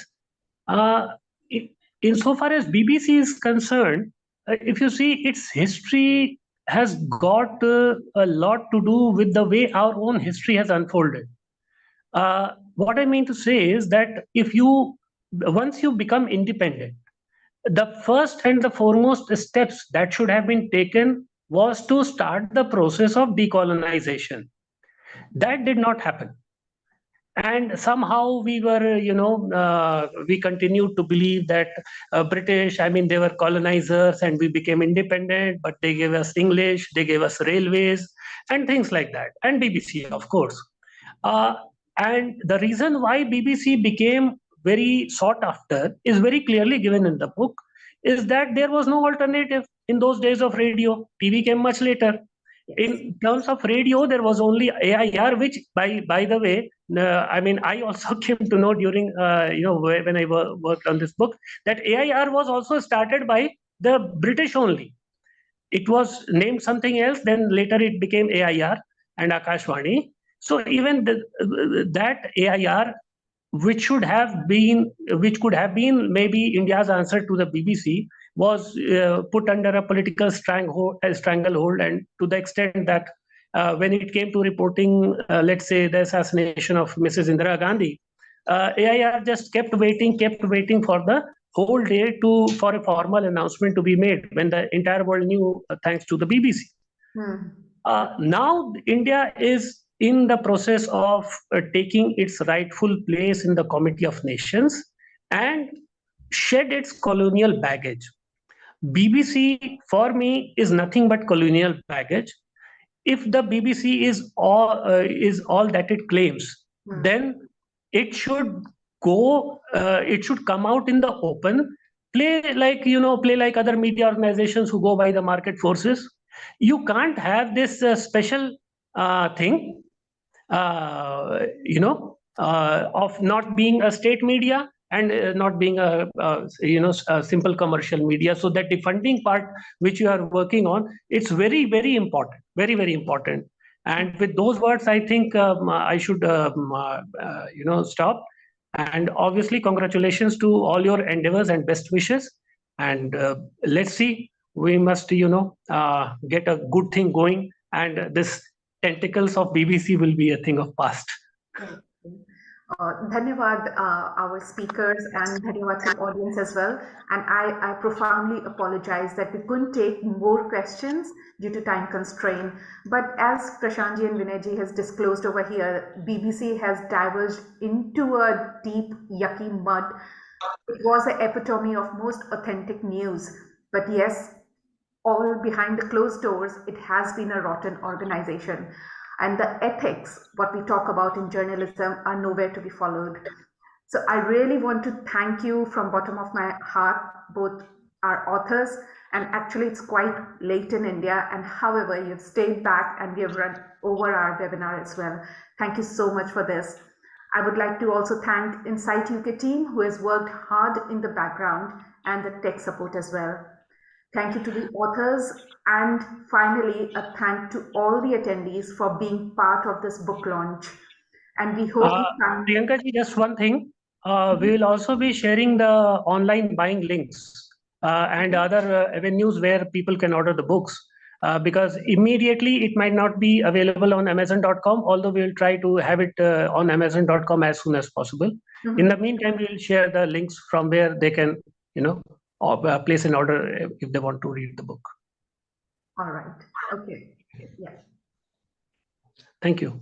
Insofar as BBC is concerned, if you see, its history has got a lot to do with the way our own history has unfolded. What I mean to say is that once you become independent, the first and the foremost steps that should have been taken was to start the process of decolonization. That did not happen. And somehow we were, we continued to believe that British, they were colonizers and we became independent, but they gave us English, they gave us railways and things like that. And BBC, of course. And the reason why BBC became very sought after is very clearly given in the book, is that there was no alternative in those days of radio. TV came much later. In terms of radio, there was only AIR, which, by the way, I also came to know during, when I worked on this book, that AIR was also started by the British only. It was named something else, then later it became AIR and Akashvani. So even that AIR, which could have been maybe India's answer to the BBC, was put under a political stranglehold, and to the extent that when it came to reporting, let's say, the assassination of Mrs. Indira Gandhi, AIR just kept waiting for the whole day for a formal announcement to be made when the entire world knew, thanks to the BBC. Now India is in the process of taking its rightful place in the Committee of Nations and shed its colonial baggage. BBC for me is nothing but colonial baggage. If the BBC is all that it claims, then it should go. It should come out in the open, play like other media organizations who go by the market forces. You can't have this special thing, of not being a state media and not being a simple commercial media. So that the funding part which you are working on, it's very, very important, very, very important. And with those words, I think I should stop. And obviously, congratulations to all your endeavors and best wishes. And let's see, we must get a good thing going, and this tentacles of BBC will be a thing of past. Dhanyavad, our speakers, and dhanyavad to audience as well. And I profoundly apologize that we couldn't take more questions due to time constraint. But as Prashantji and Vinayji has disclosed over here, BBC has diverged into a deep, yucky mud. It was an epitome of most authentic news. But yes, all behind the closed doors, it has been a rotten organization. And the ethics, what we talk about in journalism, are nowhere to be followed. So I really want to thank you from bottom of my heart, both our authors, and actually it's quite late in India, and however, you've stayed back and we have run over our webinar as well. Thank you so much for this. I would like to also thank Insight UK team who has worked hard in the background and the tech support as well. Thank you to the authors, and finally a thank to all the attendees for being part of this book launch. And we hope Priyanka ji, just one thing, we will also be sharing the online buying links and other avenues where people can order the books, because immediately it might not be available on Amazon.com, although we will try to have it on Amazon.com as soon as possible. In the meantime, we will share the links from where they can place an order if they want to read the book. All right. Okay. Yeah. Thank you.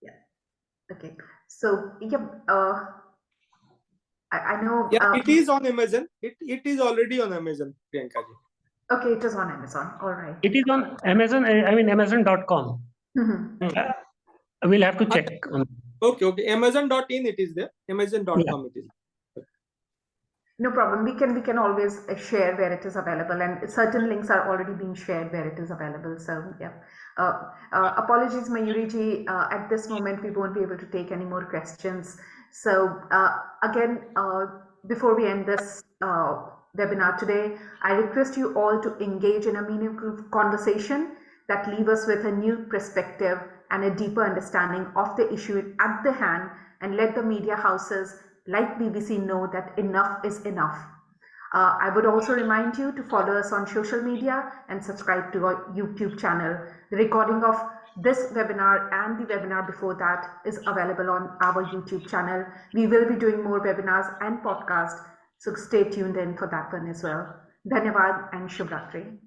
Yeah. Okay. So yeah, I know. Yeah, it is on Amazon. It is already on Amazon, Priyanka ji. Okay, it is on Amazon. All right. It is on Amazon. I mean Amazon.com. We'll have to check. Okay. Amazon.in it is there. Amazon.com it is. No problem. We can always share where it is available, and certain links are already being shared where it is available. So yeah. Apologies, Mayuri ji. At this moment, we won't be able to take any more questions. So again, before we end this webinar today, I request you all to engage in a meaningful conversation that leave us with a new perspective and a deeper understanding of the issue at the hand, and let the media houses like BBC know that enough is enough. I would also remind you to follow us on social media and subscribe to our YouTube channel. The recording of this webinar and the webinar before that is available on our YouTube channel. We will be doing more webinars and podcasts, so stay tuned in for that one as well. Dhanyavad and Shubh Ratri.